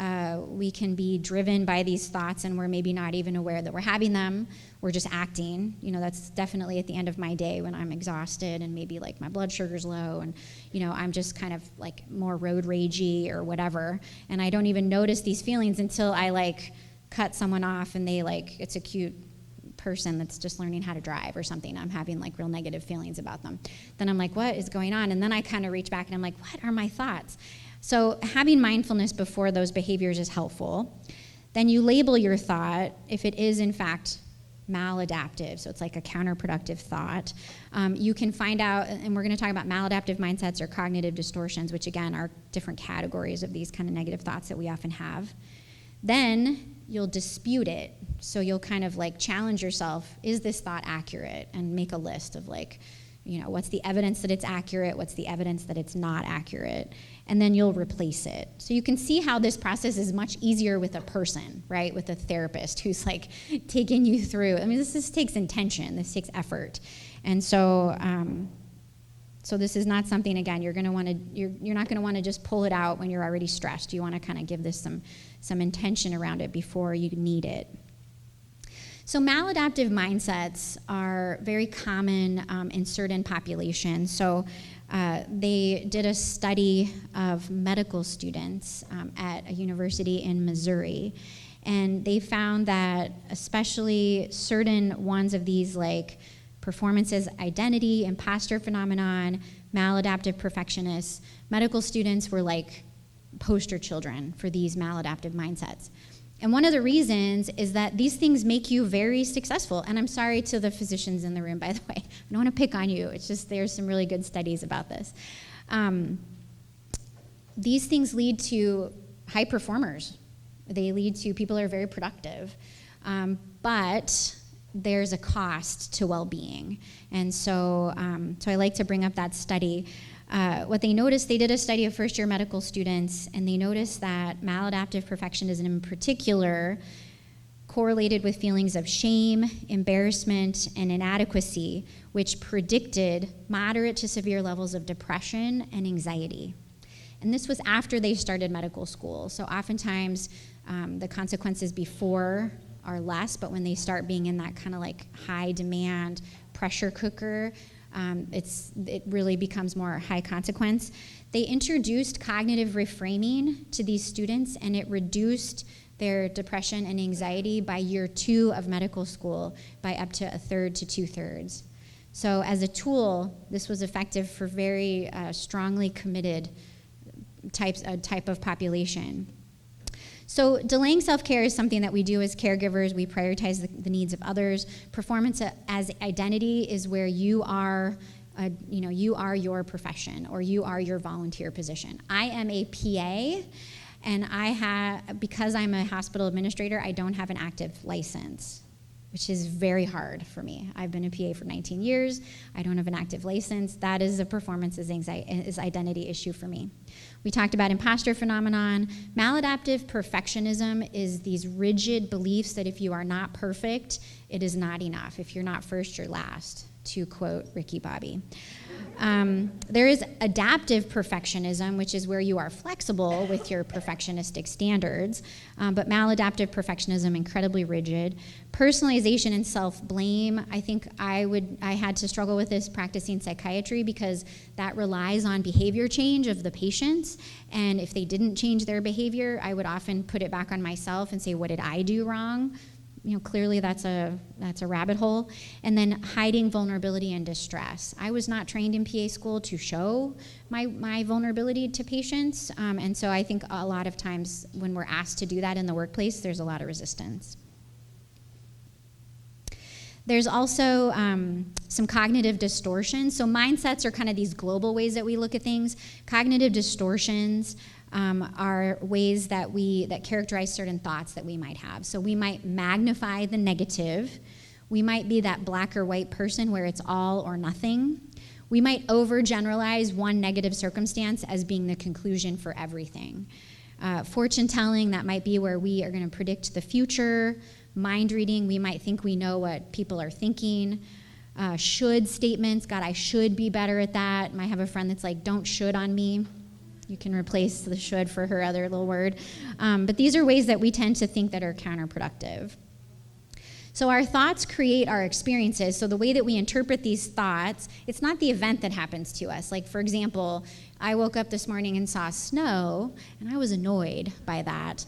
we can be driven by these thoughts, and we're maybe not even aware that we're having them. We're just acting. That's definitely at the end of my day when I'm exhausted and maybe like my blood sugar's low, and I'm just kind of like more road ragey or whatever, and I don't even notice these feelings until I like cut someone off, and it's a cute person that's just learning how to drive or something. I'm having like real negative feelings about them. Then I'm like, what is going on? And then I kind of reach back and I'm like, what are my thoughts? So having mindfulness before those behaviors is helpful. Then you label your thought if it is in fact maladaptive, so it's like a counterproductive thought. You can find out, and we're going to talk about maladaptive mindsets or cognitive distortions, which again are different categories of these kind of negative thoughts that we often have. Then you'll dispute it. So you'll kind of like challenge yourself, is this thought accurate? And make a list of like, what's the evidence that it's accurate? What's the evidence that it's not accurate? And then you'll replace it. So you can see how this process is much easier with a person, right? With a therapist who's like taking you through. I mean, this takes intention. This takes effort. And so, so this is not something, again, you're not going to want to just pull it out when you're already stressed. You want to kind of give this some intention around it before you need it. So maladaptive mindsets are very common in certain populations. So they did a study of medical students at a university in Missouri, and they found that especially certain ones of these, like performances, identity, imposter phenomenon, maladaptive perfectionists, medical students were like poster children for these maladaptive mindsets. And one of the reasons is that these things make you very successful. And I'm sorry to the physicians in the room, by the way. I don't want to pick on you. It's just there's some really good studies about this. These things lead to high performers. They lead to people who are very productive. But there's a cost to well-being. And so I like to bring up that study. What they noticed, they did a study of first-year medical students, and they noticed that maladaptive perfectionism in particular correlated with feelings of shame, embarrassment, and inadequacy, which predicted moderate to severe levels of depression and anxiety. And this was after they started medical school. So oftentimes the consequences before are less, but when they start being in that kind of like high demand pressure cooker, it really becomes more high consequence. They introduced cognitive reframing to these students, and it reduced their depression and anxiety by year 2 of medical school by up to 1/3 to 2/3. So as a tool, this was effective for very strongly committed type of population. So delaying self-care is something that we do as caregivers. We prioritize the needs of others. Performance as identity is where you are your profession, or you are your volunteer position. I am a PA, and because I'm a hospital administrator, I don't have an active license, which is very hard for me. I've been a PA for 19 years. I don't have an active license. That is a performance as identity issue for me. We talked about imposter phenomenon. Maladaptive perfectionism is these rigid beliefs that if you are not perfect, it is not enough. If you're not first, you're last, to quote Ricky Bobby. There is adaptive perfectionism, which is where you are flexible with your perfectionistic standards, but maladaptive perfectionism, incredibly rigid. Personalization and self-blame, I think I had to struggle with this practicing psychiatry, because that relies on behavior change of the patients, and if they didn't change their behavior, I would often put it back on myself and say, what did I do wrong? Clearly that's a rabbit hole. And then hiding vulnerability and distress. I was not trained in PA school to show my vulnerability to patients, and so I think a lot of times when we're asked to do that in the workplace, there's a lot of resistance. There's also some cognitive distortions. So mindsets are kind of these global ways that we look at things. Cognitive distortions are ways that characterize certain thoughts that we might have. So we might magnify the negative. We might be that black or white person where it's all or nothing. We might overgeneralize one negative circumstance as being the conclusion for everything. Fortune telling, that might be where we are going to predict the future. Mind reading, we might think we know what people are thinking. Should statements, God, I should be better at that. I might have a friend that's like, don't should on me. You can replace the should for her other little word. But these are ways that we tend to think that are counterproductive. So our thoughts create our experiences. So the way that we interpret these thoughts, it's not the event that happens to us. Like, for example, I woke up this morning and saw snow, and I was annoyed by that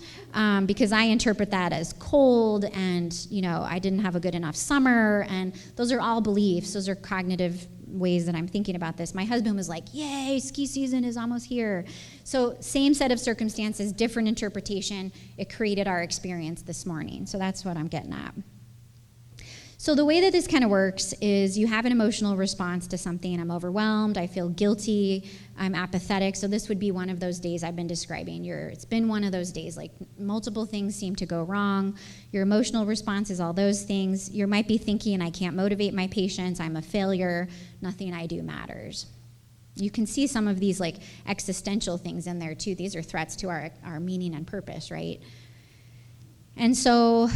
because I interpret that as cold, and I didn't have a good enough summer, and those are all beliefs. Those are cognitive ways that I'm thinking about this. My husband was like, yay, ski season is almost here. So same set of circumstances, different interpretation. It created our experience this morning. So that's what I'm getting at. So the way that this kind of works is you have an emotional response to something. I'm overwhelmed, I feel guilty, I'm apathetic. So this would be one of those days I've been describing. It's been one of those days, like multiple things seem to go wrong. Your emotional response is all those things. You might be thinking, I can't motivate my patients, I'm a failure, nothing I do matters. You can see some of these like existential things in there too. These are threats to our meaning and purpose, right? And so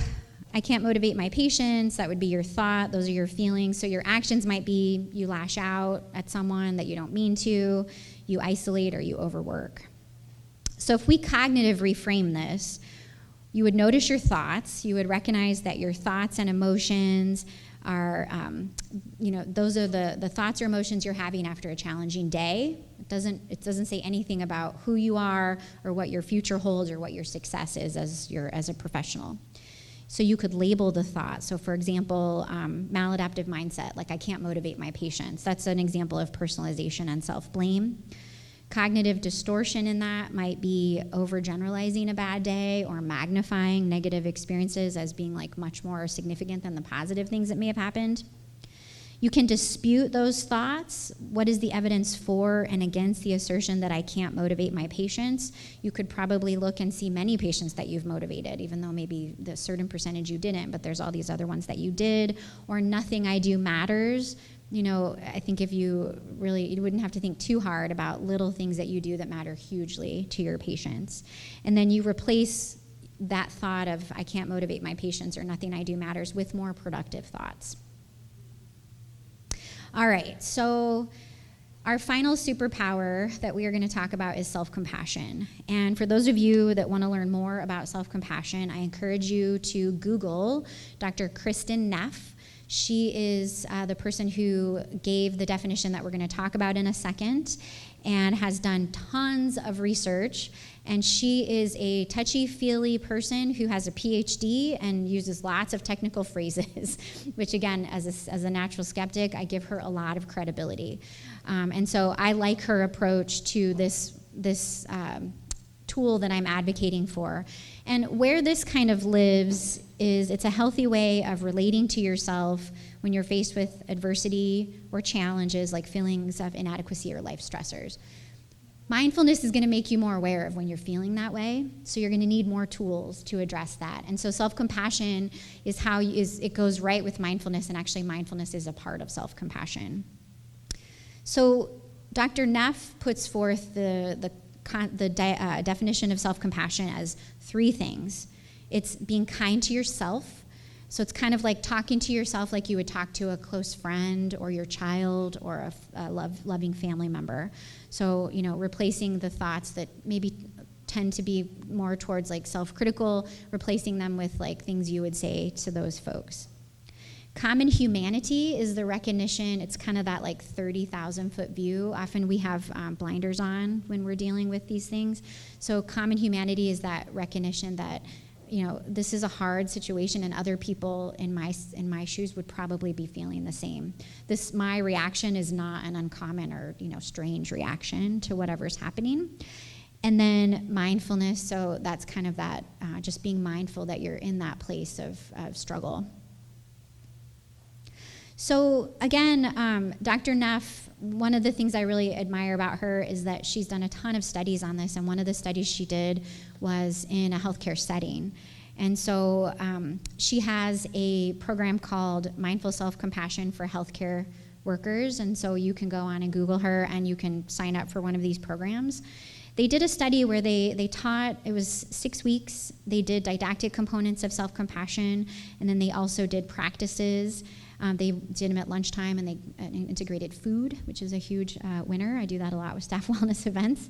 I can't motivate my patients, that would be your thought, those are your feelings. So your actions might be you lash out at someone that you don't mean to, you isolate, or you overwork. So if we cognitive reframe this, you would notice your thoughts, you would recognize that your thoughts and emotions are, those are the thoughts or emotions you're having after a challenging day. It doesn't say anything about who you are or what your future holds or what your success is as a professional. So you could label the thought. So for example, maladaptive mindset, like I can't motivate my patients. That's an example of personalization and self-blame. Cognitive distortion in that might be overgeneralizing a bad day or magnifying negative experiences as being like much more significant than the positive things that may have happened. You can dispute those thoughts. What is the evidence for and against the assertion that I can't motivate my patients? You could probably look and see many patients that you've motivated, even though maybe the certain percentage you didn't, but there's all these other ones that you did, or nothing I do matters. I think if you wouldn't have to think too hard about little things that you do that matter hugely to your patients. And then you replace that thought of I can't motivate my patients or nothing I do matters with more productive thoughts. All right, so our final superpower that we are going to talk about is self-compassion. And for those of you that want to learn more about self-compassion, I encourage you to Google Dr. Kristen Neff. She is the person who gave the definition that we're going to talk about in a second and has done tons of research. And she is a touchy-feely person who has a PhD and uses lots of technical phrases, which again, as a natural skeptic, I give her a lot of credibility. And so I like her approach to this tool that I'm advocating for. And where this kind of lives is it's a healthy way of relating to yourself when you're faced with adversity or challenges like feelings of inadequacy or life stressors. Mindfulness is going to make you more aware of when you're feeling that way, so you're going to need more tools to address that. And so self-compassion is it goes right with mindfulness, and actually mindfulness is a part of self-compassion. So Dr. Neff puts forth the definition of self-compassion as 3 things. It's being kind to yourself. So it's kind of like talking to yourself like you would talk to a close friend or your child or a loving family member. So, replacing the thoughts that maybe tend to be more towards like self-critical, replacing them with like things you would say to those folks. Common humanity is the recognition. It's kind of that like 30,000-foot view. Often we have blinders on when we're dealing with these things. So common humanity is that recognition that this is a hard situation, and other people in my shoes would probably be feeling the same. My reaction is not an uncommon or strange reaction to whatever's happening. And then mindfulness. So that's kind of that just being mindful that you're in that place of struggle. So again, Dr. Neff, one of the things I really admire about her is that she's done a ton of studies on this, and one of the studies she did was in a healthcare setting. And so she has a program called Mindful Self-Compassion for Healthcare Workers, and so you can go on and Google her, and you can sign up for one of these programs. They did a study where they taught, it was 6 weeks, they did didactic components of self-compassion, and then they also did practices. They did them at lunchtime, and they integrated food, which is a huge winner. I do that a lot with staff wellness events.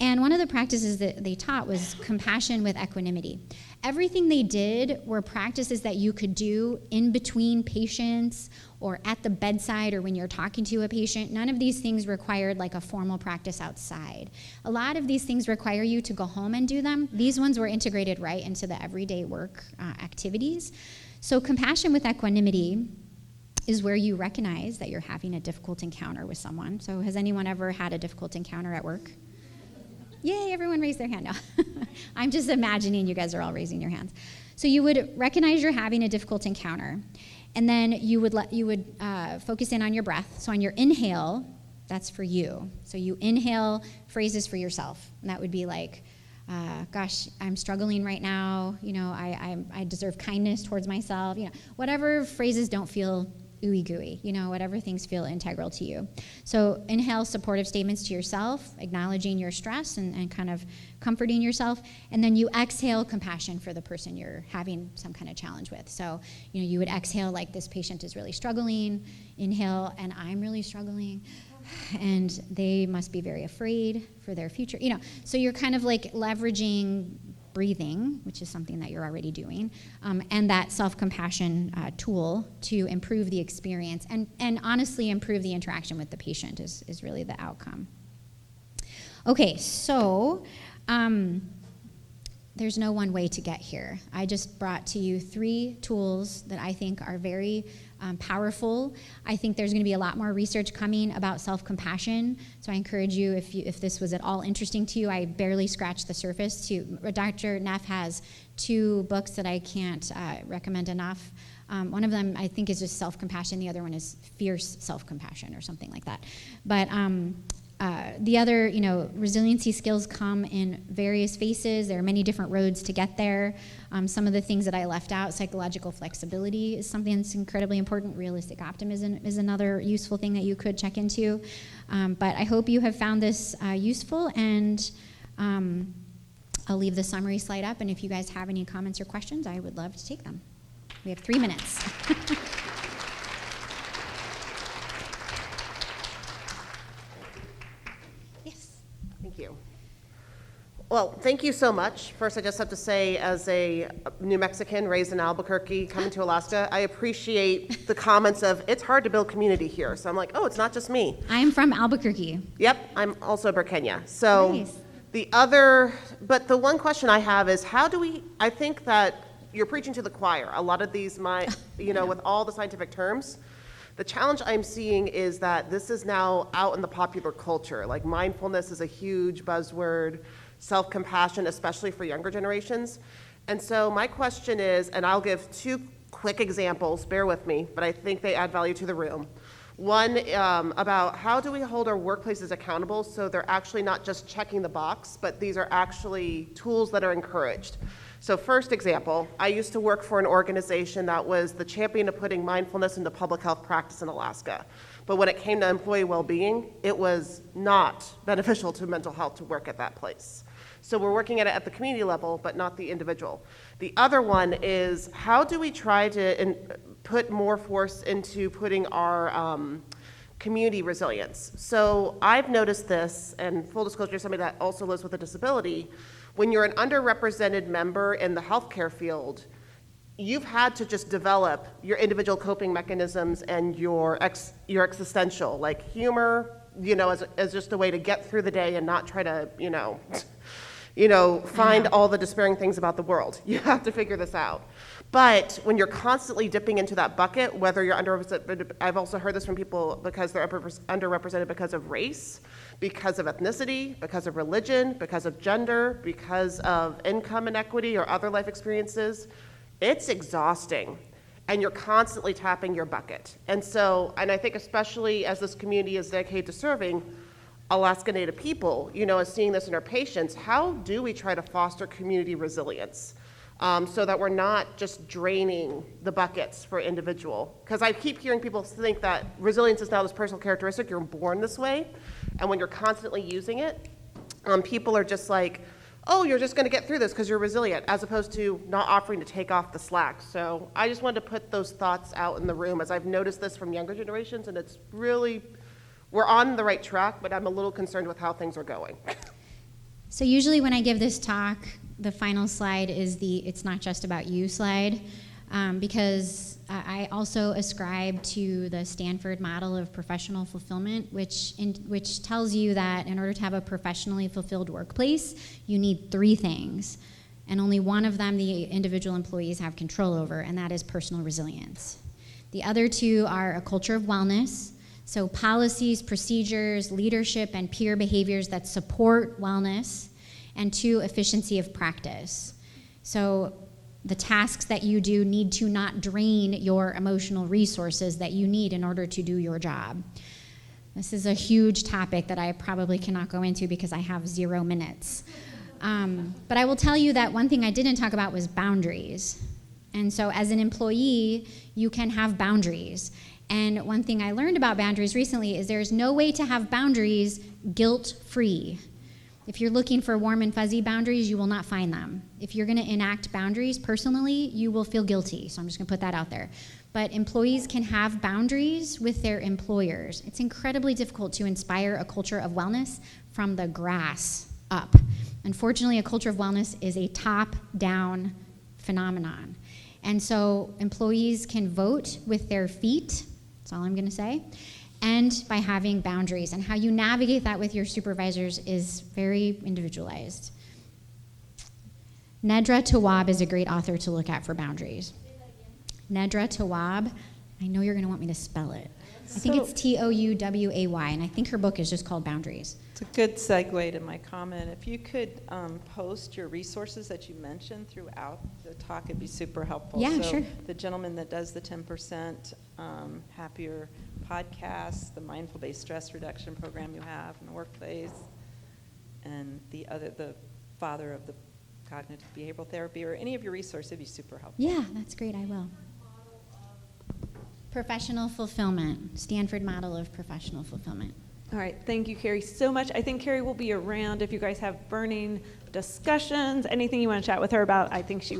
And one of the practices that they taught was compassion with equanimity. Everything they did were practices that you could do in between patients or at the bedside or when you're talking to a patient. None of these things required like a formal practice outside. A lot of these things require you to go home and do them. These ones were integrated right into the everyday work activities. So compassion with equanimity is where you recognize that you're having a difficult encounter with someone. So has anyone ever had a difficult encounter at work? Yay, everyone raised their hand now. I'm just imagining you guys are all raising your hands. So you would recognize you're having a difficult encounter, and then you would focus in on your breath. So on your inhale, that's for you. So you inhale phrases for yourself, and that would be like, gosh, I'm struggling right now. I deserve kindness towards myself. Whatever phrases don't feel ooey gooey, whatever things feel integral to you. So inhale supportive statements to yourself, acknowledging your stress and kind of comforting yourself. And then you exhale compassion for the person you're having some kind of challenge with. So, you would exhale like this patient is really struggling, inhale, and I'm really struggling, and they must be very afraid for their future. So you're kind of like leveraging breathing, which is something that you're already doing, and that self-compassion tool to improve the experience and honestly improve the interaction with the patient is really the outcome. Okay, so there's no one way to get here. I just brought to you 3 tools that I think are very powerful. I think there's going to be a lot more research coming about self-compassion. So I encourage you, if this was at all interesting to you, I barely scratched the surface. Dr. Neff has 2 books that I can't recommend enough. One of them I think is just self-compassion. The other one is fierce self-compassion or something like that. But the other, resiliency skills come in various phases. There are many different roads to get there. Some of the things that I left out, psychological flexibility is something that's incredibly important. Realistic optimism is another useful thing that you could check into. But I hope you have found this useful, and I'll leave the summary slide up, and if you guys have any comments or questions, I would love to take them. We have 3 minutes. Yes. Thank you. Well, thank you so much. First, I just have to say, as a New Mexican raised in Albuquerque, coming to Alaska, I appreciate the comments of, it's hard to build community here. So I'm like, oh, it's not just me. I'm from Albuquerque. Yep, I'm also Burkenya. So Nice. but the one question I have is, I think that you're preaching to the choir. A lot of these, with all the scientific terms, the challenge I'm seeing is that this is now out in the popular culture. Like mindfulness is a huge buzzword, self-compassion, especially for younger generations. And so my question is, and I'll give 2 quick examples, bear with me, but I think they add value to the room. One, about how do we hold our workplaces accountable so they're actually not just checking the box, but these are actually tools that are encouraged. So first example, I used to work for an organization that was the champion of putting mindfulness into public health practice in Alaska. But when it came to employee well-being, it was not beneficial to mental health to work at that place. So we're working at it at the community level, but not the individual. The other one is, how do we try to put more force into putting our community resilience? So I've noticed this, and full disclosure, somebody that also lives with a disability, when you're an underrepresented member in the healthcare field, you've had to just develop your individual coping mechanisms and your existential, like humor, as just a way to get through the day and not try to, find all the despairing things about the world. You have to figure this out. But when you're constantly dipping into that bucket, whether you're underrepresented, I've also heard this from people because they're underrepresented because of race, because of ethnicity, because of religion, because of gender, because of income inequity or other life experiences, it's exhausting. And you're constantly tapping your bucket. And I think especially as this community is dedicated to serving Alaska Native people, as seeing this in our patients, how do we try to foster community resilience so that we're not just draining the buckets for individual? Because I keep hearing people think that resilience is now this personal characteristic, you're born this way, and when you're constantly using it, people are just like, oh, you're just going to get through this because you're resilient, as opposed to not offering to take off the slack. So I just wanted to put those thoughts out in the room, as I've noticed this from younger generations, and it's really, we're on the right track, but I'm a little concerned with how things are going. So usually when I give this talk, the final slide is the "it's not just about you" slide, because I also ascribe to the Stanford model of professional fulfillment, which tells you that in order to have a professionally fulfilled workplace, you need 3 things, and only one of them the individual employees have control over, and that is personal resilience. The other 2 are a culture of wellness, so policies, procedures, leadership, and peer behaviors that support wellness, and 2, efficiency of practice. So the tasks that you do need to not drain your emotional resources that you need in order to do your job. This is a huge topic that I probably cannot go into because I have 0 minutes. But I will tell you that one thing I didn't talk about was boundaries. And so as an employee, you can have boundaries. And one thing I learned about boundaries recently is there's no way to have boundaries guilt-free. If you're looking for warm and fuzzy boundaries, you will not find them. If you're going to enact boundaries personally, you will feel guilty. So I'm just going to put that out there. But employees can have boundaries with their employers. It's incredibly difficult to inspire a culture of wellness from the grass up. Unfortunately, a culture of wellness is a top-down phenomenon. And so employees can vote with their feet, that's all I'm going to say, and by having boundaries. And how you navigate that with your supervisors is very individualized. Nedra Tawwab is a great author to look at for boundaries. Nedra Tawwab, I know you're going to want me to spell it. I think it's Touway, and I think her book is just called Boundaries. It's a good segue to my comment. If you could post your resources that you mentioned throughout the talk, it'd be super helpful. Yeah, so sure. The gentleman that does the 10% Happier podcast, the mindful-based stress reduction program you have in the workplace, and the father of the cognitive behavioral therapy, or any of your resources, it'd be super helpful. Yeah, that's great, I will. Professional fulfillment, Stanford model of professional fulfillment. All right, thank you, Kari, so much. I think Kari will be around if you guys have burning discussions, anything you want to chat with her about, I think she